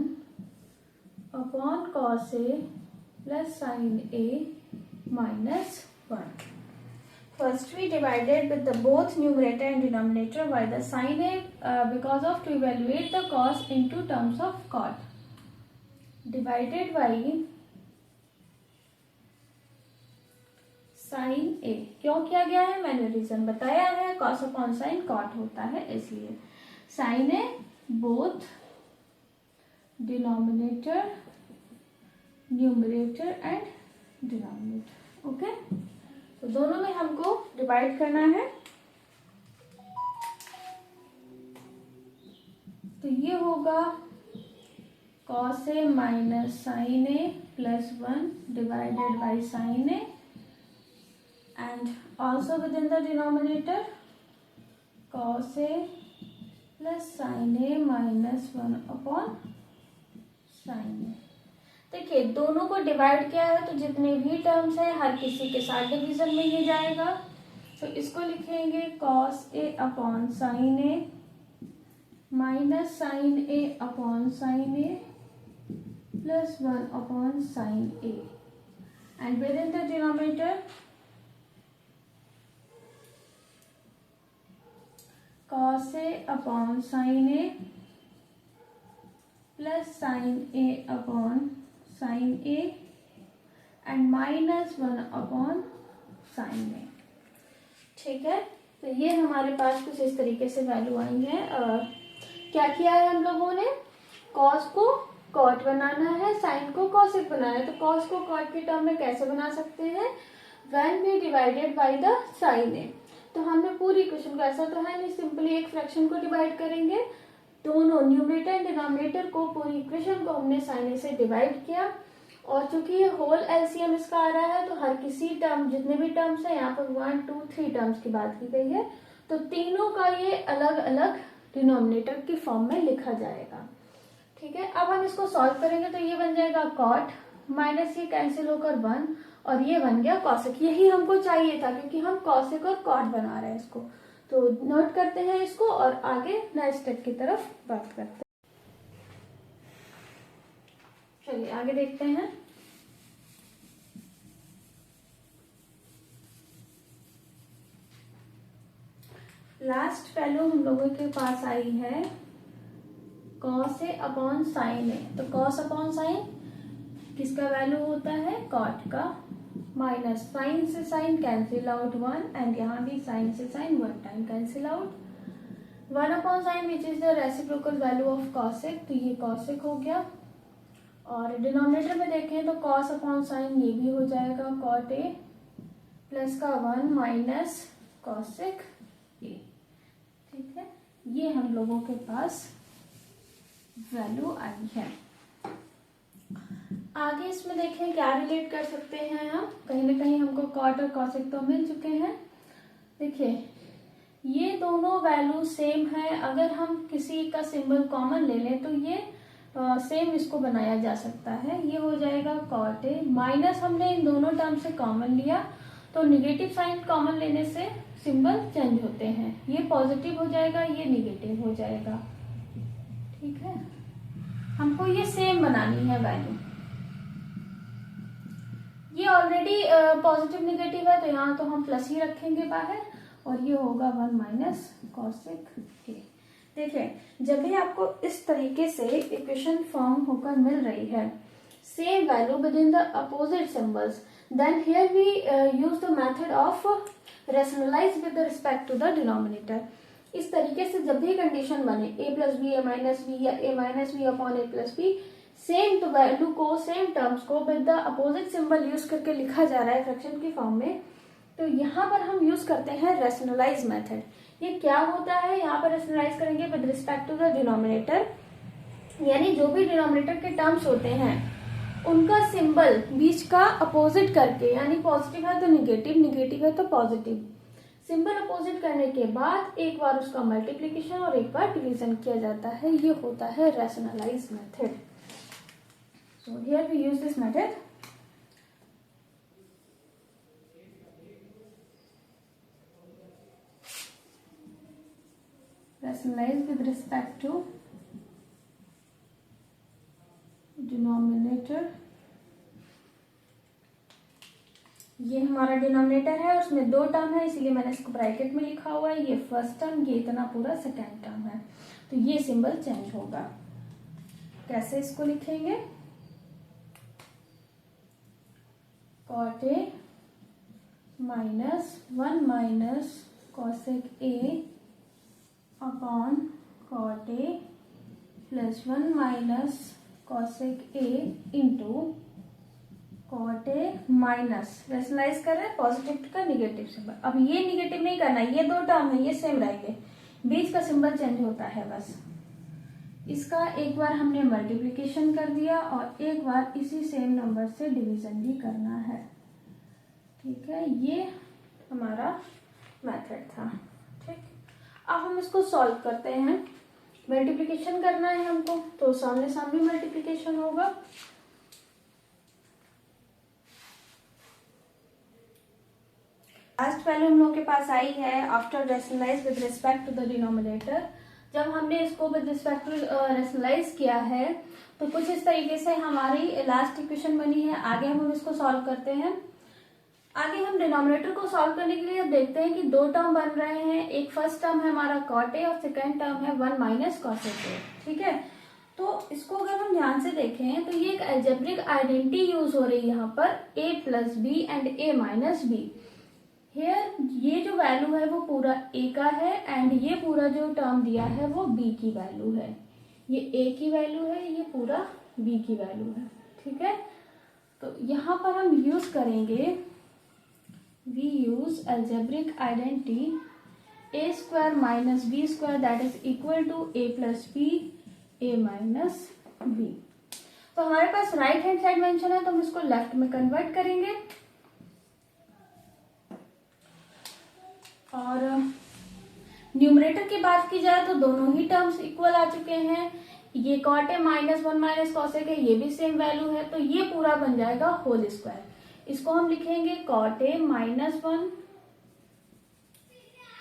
upon cos A plus sine A minus 1. First we divided with the both numerator and denominator by the sin a because of to evaluate the cos into terms of cot, divided by sin a। क्यों किया गया है, मैंने reason बताया है, cos upon sine cot होता है इसलिए। sin a both denominator, numerator and denominator. Okay, तो दोनों में हमको डिवाइड करना है। तो ये होगा cos a minus sine A plus 1 divided by sine a, and also with in the denominator cos a plus sine A minus 1 upon sine a. देखिए दोनों को डिवाइड किया है, तो जितने भी टर्म्स है हर किसी के साथ डिवीजन में ये जाएगा। तो इसको लिखेंगे cos a upon sine A minus sine a upon sine A plus 1 upon sine a, and with in the denominator cos a upon sine A plus sine a upon sine a and minus 1 upon sine a. ठीक है, तो ये हमारे पास कुछ इस तरीके से value आएंगे। क्या किया है हम लोगों ने, कॉस को कॉट बनाना है, साइन को कॉसेक बनाना है। तो कॉस को कॉट के टर्म में कैसे बना सकते हैं, when b divided by the sine ए। तो हमने पूरी इक्वेशन को, ऐसा तो है नहीं सिंपली एक फ्रैक्शन को डिवाइड करेंगे, दोनों न्यूमरेटर एंड डिनोमिनेटर को, पूरी इक्वेशन को हमने साइन ए से डिवाइड किया। और चूंकि ये होल एलसीएम इसका आ रहा है तो हर किसी टर्म, जितने भी टर्म्स हैं यहाँ पर 1 2 3 टर्म्स की बात की गई है, तो तीनों का ये अलग अलग डिनोमिनेटर की फॉर्म में लिखा जाएगा। ठीक है, अब हम इसको सॉल्व करेंगे तो ये बन जाएगा कॉट, माइनस ये कैंसिल होकर 1 और ये बन गया कॉसेक। यही हमको चाहिए था क्योंकि हम कॉसेक और कॉट बना रहे हैं इसको। तो नोट करते हैं इसको और आगे नेक्स्ट स्टेप की तरफ बात करते हैं। चलिए आगे देखते हैं। लास्ट वैल्यू हम लोगों के पास आई है कॉस ए अपॉन साइन ए। तो कॉस अपॉन साइन किसका वैल्यू होता है, कॉट का, माइनस साइन से साइन कैंसिल आउट 1 एंड यहाँ भी साइन से sine 1 time cancel out, 1 upon sine which is the reciprocal value of cosec. तो ये कॉसेक हो गया। और डिनोमिनेटर में देखें तो कॉस अपॉन साइन ये भी हो जाएगा कॉट ए प्लस का 1 माइनस कॉसेक ए। ठीक है, ये हम लोगों के पास वैल्यू आई है। आगे इसमें देखें क्या रिलेट कर सकते हैं हम, कहीं ना कहीं हमको कॉट और कॉसेक तो मिल चुके हैं। देखिए ये दोनों वैल्यू सेम है, अगर हम किसी का सिंबल कॉमन ले लें तो ये सेम इसको बनाया जा सकता है। ये हो जाएगा कॉट ए, माइनस हमने इन दोनों टर्म से कॉमन लिया तो निगेटिव साइन कॉमन लेने से सिंबल चेंज होते हैं, ये पॉजिटिव हो जाएगा, ये निगेटिव हो जाएगा। ठीक है, हमको ये सेम बनानी है वैल्यू। ये ऑलरेडी पॉजिटिव निगेटिव है तो यहाँ तो हम प्लस ही रखेंगे बाहर और ये होगा 1 माइनस कॉसेक ए। देखिए जब भी आपको इस तरीके से इक्वेशन फॉर्म होकर मिल रही है, same value with in the opposite symbols, then here we use the method of rationalise with respect to the denominator. इस तरीके से जब भी कंडीशन बने a plus B A minus B या a minus B upon A plus B, same तो value को, same terms को with the opposite symbol use करके लिखा जा रहा है फ्रैक्शन की फॉर्म में, तो यहाँ पर हम यूज करते हैं रेशनलाइज मेथड। ये क्या होता है, यहाँ पर रेशनलाइज करेंगे with respect to the denominator, यानी जो भी डिनोमिनेटर के टर्म्स होते हैं उनका सिंबल बीच का अपोजिट करके, यानी पॉजिटिव है तो निगेटिव, निगेटिव है तो पॉजिटिव, सिंबल अपोजिट करने के बाद एक बार उसका मल्टीप्लीकेशन और एक बार डिवीजन किया जाता है। ये होता है rationalise method. So here we use this method. Rationalize with respect to denominator। ये हमारा डिनोमिनेटर है, उसमें 2 टर्म है इसीलिए मैंने इसको ब्रैकेट में लिखा हुआ है। ये फर्स्ट टर्म, ये इतना पूरा सेकेंड टर्म है, तो ये सिंबल चेंज होगा। कैसे इसको लिखेंगे, cot A minus 1 minus cosec A upon cot A plus 1 minus cosec A into cot A minus, rationalise कर रहे हैं पॉजिटिव का निगेटिव सिंबल। अब ये निगेटिव नहीं करना, ये 2 टर्म है, ये सेम रहेंगे, बीच का सिंबल चेंज होता है बस। इसका एक बार हमने मल्टीप्लिकेशन कर दिया और एक बार इसी सेम नंबर से डिवीजन भी करना है। ठीक है, ये हमारा मेथड था। ठीक, अब हम इसको सॉल्व करते हैं। मल्टीप्लिकेशन करना है हमको तो सामने सामने मल्टीप्लिकेशन होगा। लास्ट वैल्यू हम लोग के पास आई है after rationalise with respect to the denominator. जब हमने इसको विद रिस्पेक्ट टू रेशनलाइज किया है तो कुछ इस तरीके से हमारी लास्ट इक्वेशन बनी है। आगे हम इसको सॉल्व करते हैं। आगे हम डिनोमिनेटर को सॉल्व करने के लिए अब देखते हैं कि 2 टर्म बन रहे हैं। एक फर्स्ट टर्म है हमारा कॉट ए और सेकेंड टर्म है 1 माइनस कॉसेक ए। ठीक है, तो इसको अगर हम ध्यान से देखें तो ये एक अलजेब्रिक आइडेंटिटी यूज हो रही है यहाँ पर, a plus B and a minus B. Here ये जो वैल्यू है वो पूरा a का है एंड ये पूरा जो टर्म दिया है वो b की वैल्यू है। ये a की वैल्यू है, ये पूरा b की वैल्यू है, ठीक है। तो यहाँ पर हम यूज करेंगे, we use algebraic identity a square minus B square that is equal to a plus B a minus B. तो हमारे पास राइट हैंड साइड मेंशन है तो हम इसको लेफ्ट में कन्वर्ट करेंगे और न्यूमरेटर की बात की जाए तो दोनों ही टर्म्स इक्वल आ चुके हैं। ये कॉट ए माइनस वन माइनस कॉसेक है, ये भी सेम वैल्यू है, तो ये पूरा बन जाएगा होल स्क्वायर। इसको हम लिखेंगे कॉट ए माइनस वन,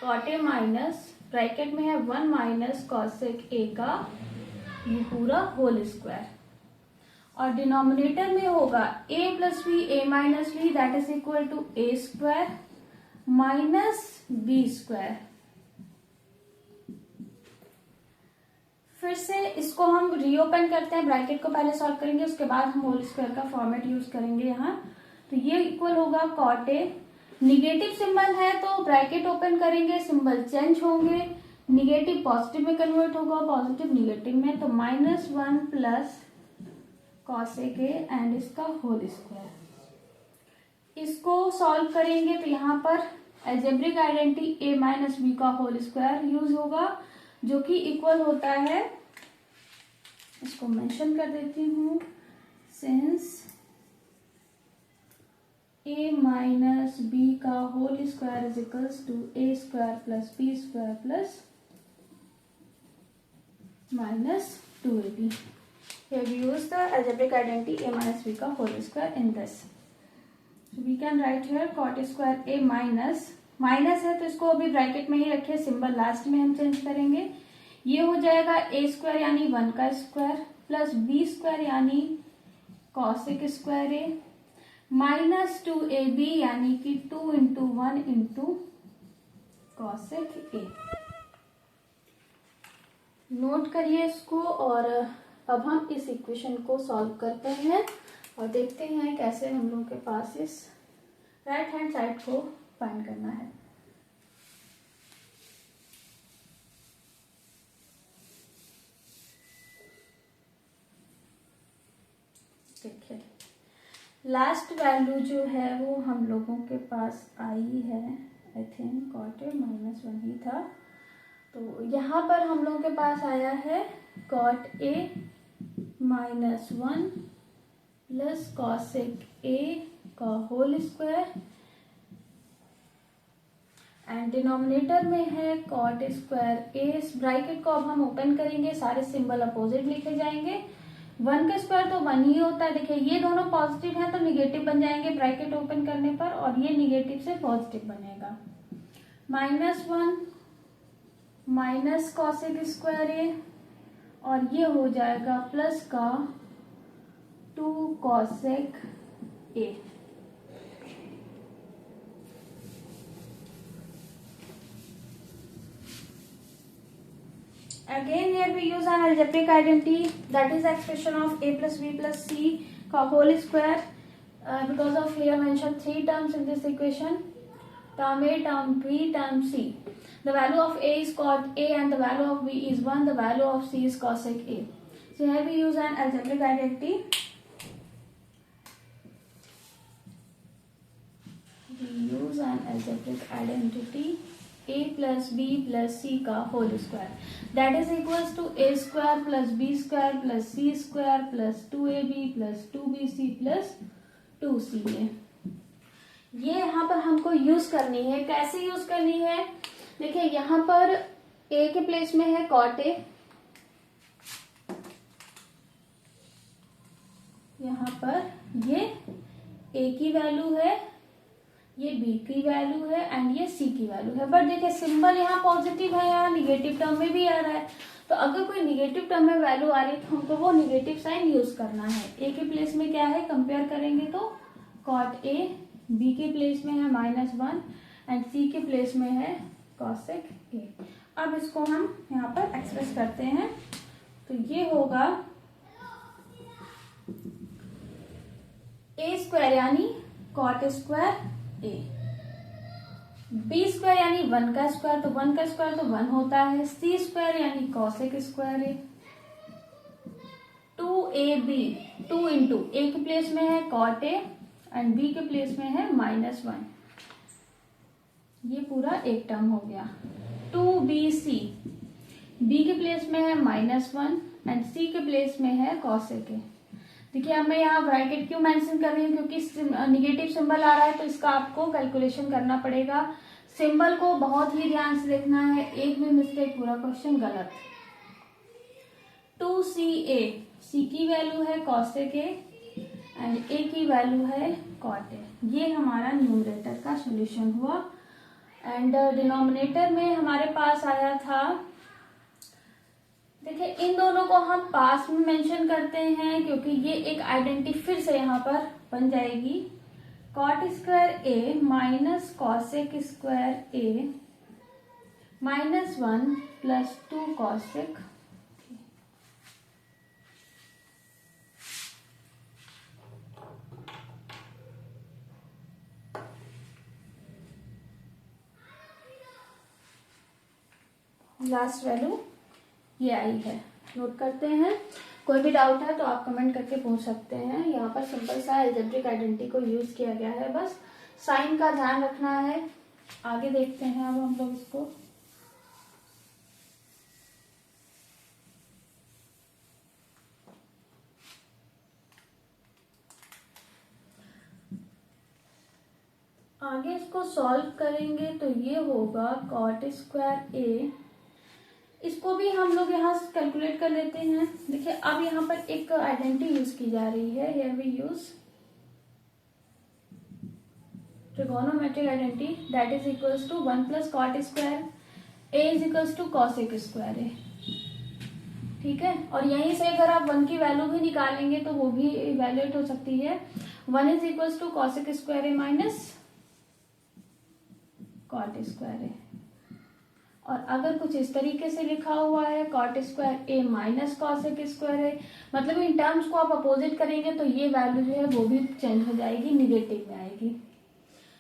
कॉट ए माइनस ब्रैकेट में है वन माइनस कॉसेक ए का ये पूरा होल स्क्वायर, और डिनोमिनेटर में होगा a plus B A minus B that is equal to A square minus B square. फिर से इसको हम रीओपन करते हैं, ब्रैकेट को पहले सॉल्व करेंगे, उसके बाद हम होल स्क्वायर का फॉर्मेट यूज करेंगे यहाँ। तो ये इक्वल होगा कॉट ए, निगेटिव सिंबल है तो ब्रैकेट ओपन करेंगे, सिंबल चेंज होंगे, निगेटिव पॉजिटिव में कन्वर्ट होगा, पॉजिटिव निगेटिव में, तो minus one plus cosec A and इसका होल स्क्वायर। इसको सॉल्व करेंगे तो यहाँ पर algebraic identity a minus B का होल स्क्वायर यूज होगा, जो कि इक्वल होता है, इसको मेंशन कर देती हूँ, सिंस a माइनस बी का whole square is equals to a square plus B square plus minus 2ab। Here we use the algebraic identity a minus b का whole square in this. So we can write here cot square a minus, minus है तो इसको अभी bracket में ही रखिए, symbol last में हम change करेंगे। ये हो जाएगा a स्क्वायर यानी 1 का स्क्वायर प्लस b स्क्वायर यानी cosec square a minus 2ab यानी कि 2 into 1 into cosec a। Note करिए इसको, और अब हम इस इक्वेशन को सॉल्व करते हैं और देखते हैं कैसे हम लोगों के पास इस राइट हैंड साइड को फाइंड करना है। देखिए लास्ट वैल्यू जो है वो हम लोगों के पास आई है, I think cot A minus one ही था, तो यहाँ पर हम लोगों के पास आया है cot A minus one plus cosec A का होल स्क्वायर एंड डिनोमिनेटर में है कॉट स्क्वायर ए। इस ब्रैकेट को अब हम ओपन करेंगे, सारे सिंबल अपोजिट लिखे जाएंगे। 1 का स्क्वायर तो 1 ही होता है, देखिए ये दोनों पॉजिटिव है तो निगेटिव बन जाएंगे ब्रैकेट ओपन करने पर, और ये निगेटिव से पॉजिटिव बनेगा। Minus one minus cosec square a, और ये हो जाएगा प्लस का 2 cosec a. Again here we use an algebraic identity, that is expression of a plus b plus c का whole square, because of here mentioned 3 terms in this equation, term a, term b, term c. The value of a is cot a and the value of b is 1, the value of c is cosec a. So here we use an algebraic identity. We use an algebraic identity a plus b plus c का whole square, that is equals to a square plus b square plus c square plus 2ab plus 2bc plus 2ca। ये यहाँ पर हमको use करनी है, कैसे use करनी है, देखिए यहाँ पर a के प्लेस में है cot a, यहाँ पर ये a की वैल्यू है, ये b की वैल्यू है एंड ये c की वैल्यू है, बट देखिए सिंबल यहाँ पॉजिटिव है, यहाँ निगेटिव टर्म में भी आ रहा है, तो अगर कोई निगेटिव टर्म में वैल्यू आ रही है तो हमको वो निगेटिव साइन यूज करना है। a के प्लेस में क्या है, कंपेयर करेंगे तो cot a, b के प्लेस में है -1 एंड c के प्लेस में है cosec a। अब इसको हम यहाँ पर एक्सप्रेस करते हैं, तो ये होगा a स्क्वायर यानी cot square a, b square यानी 1 का स्क्वायर, तो 1 का स्क्वायर तो 1 होता है, c स्क्वायर यानी cosec square a, 2ab, 2 into a के प्लेस में है cot a एंड b के प्लेस में है -1, ये पूरा एक टर्म हो गया। 2bc, b के प्लेस में है -1 एंड c के प्लेस में है cosec a। देखिए अब मैं यहाँ ब्रैकेट क्यों मेंशन कर रही हूँ, क्योंकि निगेटिव सिंबल आ रहा है तो इसका आपको कैलकुलेशन करना पड़ेगा। सिंबल को बहुत ही ध्यान से देखना है, एक भी मिस्टेक पूरा क्वेश्चन गलत। 2ca, c की वैल्यू है cosec a एंड a की वैल्यू है cot a। ये हमारा न्यूमरेटर का सॉल्यूशन हुआ। एंड डिनोमिनेटर में हमारे पास आया था, देखिए इन दोनों को हम पास में मेंशन करते हैं क्योंकि ये एक आइडेंटिटी फिर से यहाँ पर बन जाएगी। cot square a minus cosec square a -1 plus 2 cosec। Last value ये आई है, नोट करते हैं। कोई भी डाउट है तो आप कमेंट करके पूछ सकते हैं। यहाँ पर सिंपल सा अलजेब्रिक आइडेंटिटी को यूज किया गया है, बस साइन का ध्यान रखना है। आगे देखते हैं अब हम लोग इसको। आगे इसको सॉल्व करेंगे तो ये होगा cot स्क्वायर a, इसको भी हम लोग यहाँ कैलकुलेट कर लेते हैं। देखिए अब यहाँ पर एक आइडेंटिटी यूज की जा रही है, here we use trigonometric identity that is equals to 1 plus cot square a is equals to cosec square a। ठीक है, और यहीं से अगर आप 1 की वैल्यू भी निकालेंगे तो वो भी इवेल्युएट हो सकती है। 1 is equals to cosec square a minus cot square a। और अगर कुछ इस तरीके से लिखा हुआ है cot square a minus cosec square a, मतलब इन टर्म्स को आप अपोजिट करेंगे तो ये वैल्यू जो है वो भी चेंज हो जाएगी, निगेटिव में आएगी।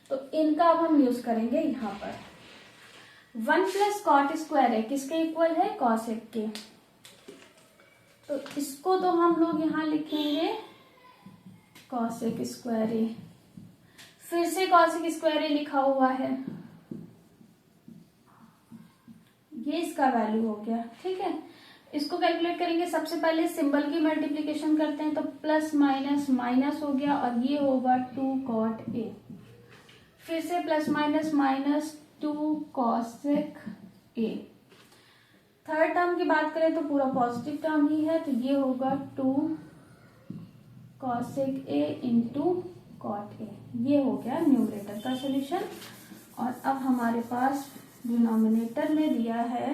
तो इनका अब हम यूज करेंगे यहाँ पर। 1 प्लस cot स्क्वायर a किसके इक्वल है, cosec के। तो इसको तो हम लोग यहाँ लिखेंगे cosec स्क्वायर a, फिर से cosec स्क्वायर a लिखा हुआ है, ये इसका वैल्यू हो गया। ठीक है, इसको कैलकुलेट करेंगे। सबसे पहले सिंबल की मल्टीप्लिकेशन करते हैं तो प्लस माइनस माइनस हो गया और ये होगा 2 cot a, फिर से plus minus minus 2 cosec a। Third term की बात करें तो पूरा पॉजिटिव टर्म ही है, तो ये होगा 2 cosec a into cot a। ये हो गया न्यूमरेटर का सॉल्यूशन। और अब हमारे पास डिनोमिनेटर में दिया है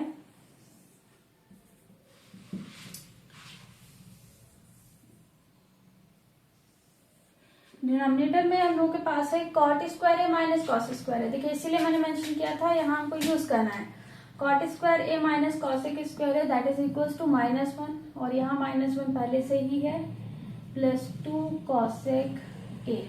डिनोमिनेटर में हम लोग के पास है cot square a minus cos square a। देखिए इसीलिए मैंने मेंशन किया था यहाँ हमको यूज करना है। cot square a minus cosec square a that is equals to -1 और यहाँ -1 पहले से ही है, plus 2 cosec a।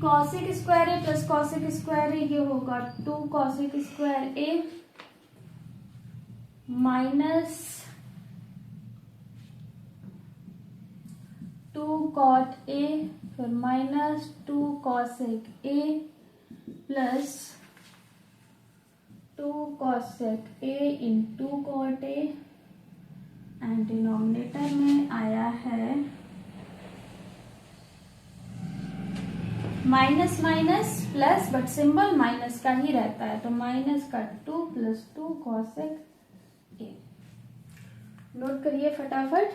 cosec square a plus cosec square a, ये होगा 2 cosec square a minus 2 cot a, फिर minus 2 cosec a plus 2 cosec a into cot a and denominator में आया है minus minus plus, but symbol minus का ही रहता है तो माइनस का 2 प्लस 2 cosec a। नोट करिए फटाफट।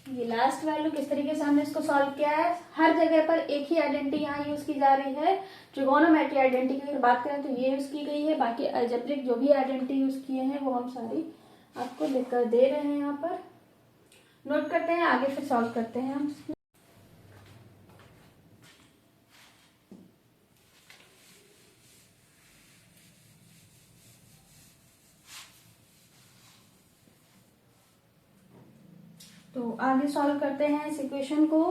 ये लास्ट वैल्यू किस तरीके से हमने इसको सॉल्व किया है। हर जगह पर एक ही आइडेंटिटी यहाँ यूज की जा रही है। ट्रिगोनोमेट्री आइडेंटिटी की बात करें तो ये यूज की गई है, बाकी अलजेब्रिक जो भी आइडेंटिटी यूज किए हैं वो हम सारी आपको लिखकर दे रहे हैं यहाँ पर। नोट करते हैं, आगे फिर सॉल्व करते हैं हम। तो आगे सॉल्व करते हैं इस इक्वेशन को।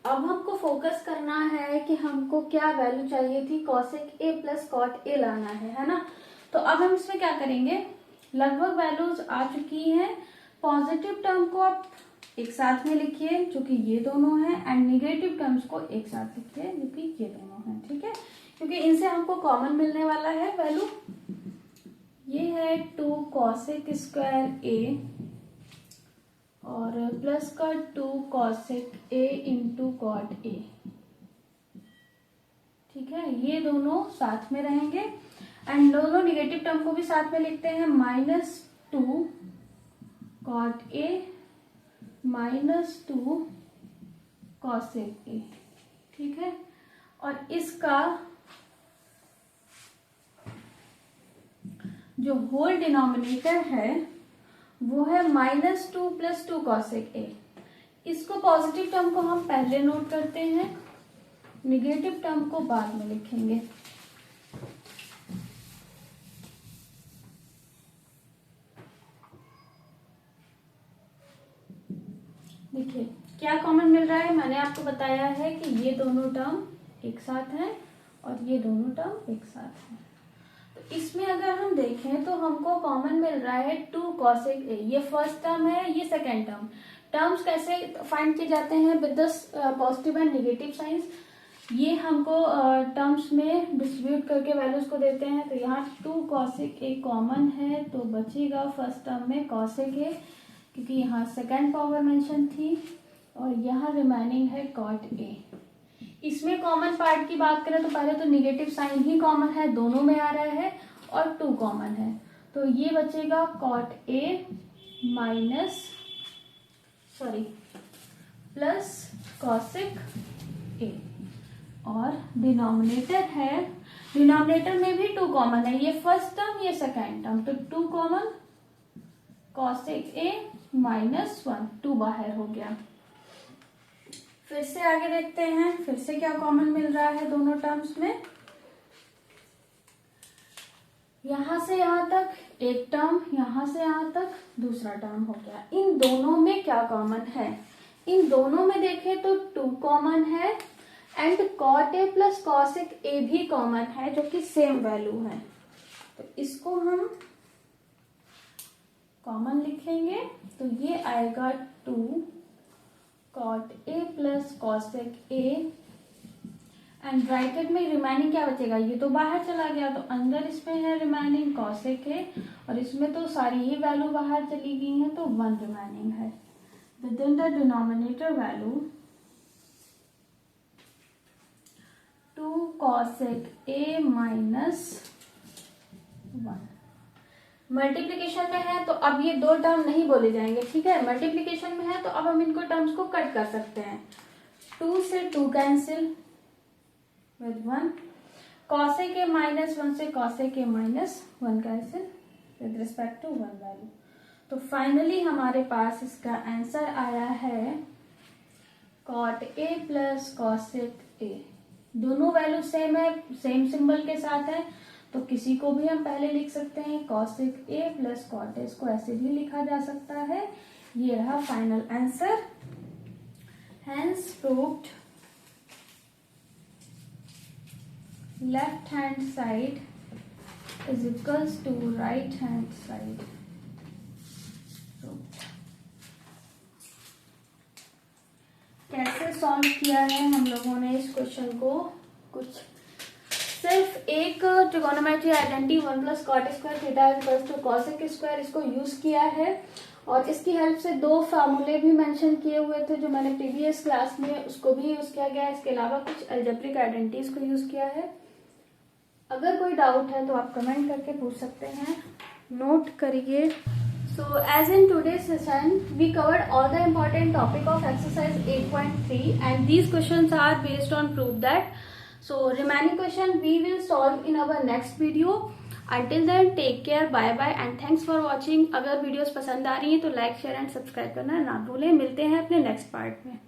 अब हमको फोकस करना है कि हमको क्या वैल्यू चाहिए थी, cosec a plus cot a लाना है ना। तो अब हम इसमें क्या करेंगे, लगभग वैल्यूज आ चुकी हैं। पॉजिटिव टर्म को आप एक साथ में लिखिए जो कि ये दोनों हैं, एंड निगेटिव टर्म्स को एक साथ लिखिए जो कि ये दोनों हैं, ठीक है, क्योंकि इनसे हमको कॉमन मिलने वाला है वैल्यू। ये है 2 cosec स्क्वायर ए और प्लस का 2 cosec A into cot A, ठीक है, ये दोनों साथ में रहेंगे। एंड दोनों निगेटिव टर्म को भी साथ में लिखते हैं, -2 cot ए -2 cosec ए, ठीक है। और इसका जो होल डिनोमिनेटर है वो है -2 + 2 cosec ए। इसको पॉजिटिव टर्म को हम पहले नोट करते हैं, निगेटिव टर्म को बाद में लिखेंगे। देखिए क्या कॉमन मिल रहा है, मैंने आपको बताया है कि ये दोनों टर्म एक साथ हैं और ये दोनों टर्म एक साथ हैं। तो इसमें अगर हम देखें तो हमको कॉमन मिल रहा है 2 cosec ए, ये फर्स्ट टर्म है, ये सेकेंड टर्म। टर्म्स कैसे फाइंड किए जाते हैं, with the positive and negative science. ये हमको टर्म्स में डिस्ट्रीब्यूट करके वैल्यूज को देते हैं। तो यहाँ 2 cosec ए कॉमन है तो बचेगा फर्स्ट टर्म में cosec ए, क्योंकि यहाँ सेकेंड पावर मेंशन थी, और यहाँ रिमेनिंग है cot ए। इसमें कॉमन पार्ट की बात करें तो पहले तो निगेटिव साइन ही कॉमन है, दोनों में आ रहा है, और 2 कॉमन है, तो ये बचेगा cot ए प्लस cosec ए। और डिनोमिनेटर है, डिनोमिनेटर में भी 2 कॉमन है, ये फर्स्ट टर्म ये सेकेंड टर्म, तो 2 कॉमन, cosec ए -1, 2 बाहर हो गया। फिर से आगे देखते हैं, फिर से क्या कॉमन मिल रहा है दोनों टर्म्स में। यहां से यहां तक एक टर्म, यहां से यहां तक दूसरा टर्म हो गया। इन दोनों में क्या कॉमन है, इन दोनों में देखें तो 2 कॉमन है, and cot A plus cosec ए भी कॉमन है, जो कि सेम वैल्यू है। तो इसको हम कॉमन लिखेंगे, तो ये आएगा 2 cot A plus cosec A, and bracket में रिमेनिंग क्या बचेगा, ये तो बाहर चला गया, तो अंदर इसमें है रिमेनिंग cosec ए, और इसमें तो सारी ही वैल्यू बाहर चली गई हैं, तो 1 रिमेनिंग है। With in the denominator value 2 cosec A -1। Multiplication में है तो अब ये 2 टर्म नहीं बोले जाएंगे, ठीक है। मल्टीप्लीकेशन में है तो अब हम इनको टर्म्स को कट कर सकते हैं। 2 से 2 कैंसिल विद 1, cosec ए -1 से cosec A -1 cancel with respect to 1 value. तो फाइनली हमारे पास इसका आंसर आया है cot A plus cosec A. दोनों वैल्यू सेम है, सेम सिंबल के साथ है, तो किसी को भी हम पहले लिख सकते हैं cosec A plus cot A, इसको ऐसे भी लिखा जा सकता है। ये रहा final answer. Hence proved left hand side is equals to right hand side. कैसे सॉल्व किया है हम लोगों ने इस क्वेश्चन को, कुछ सिर्फ एक trigonometry identity 1 + cot square theta equals to cosec square, इसको यूज किया है, और इसकी हेल्प से 2 फार्मूले भी मेंशन किए हुए थे जो मैंने प्रीवियस क्लास में, उसको भी यूज किया गया है। इसके अलावा कुछ अलजेब्रिक आइडेंटिटीज को यूज किया है। अगर कोई डाउट है तो आप कमेंट करके पूछ सकते हैं, नोट करिए। So as in today's session, we covered all the important topic of exercise 8.3, and these questions are based on proof that. So remaining question we will solve in our next video. Until then, take care, bye bye, and thanks for watching. अगर videos पसंद आ रही हैं तो like, share and subscribe करना ना भूलें। मिलते हैं अपने नेक्स्ट पार्ट में।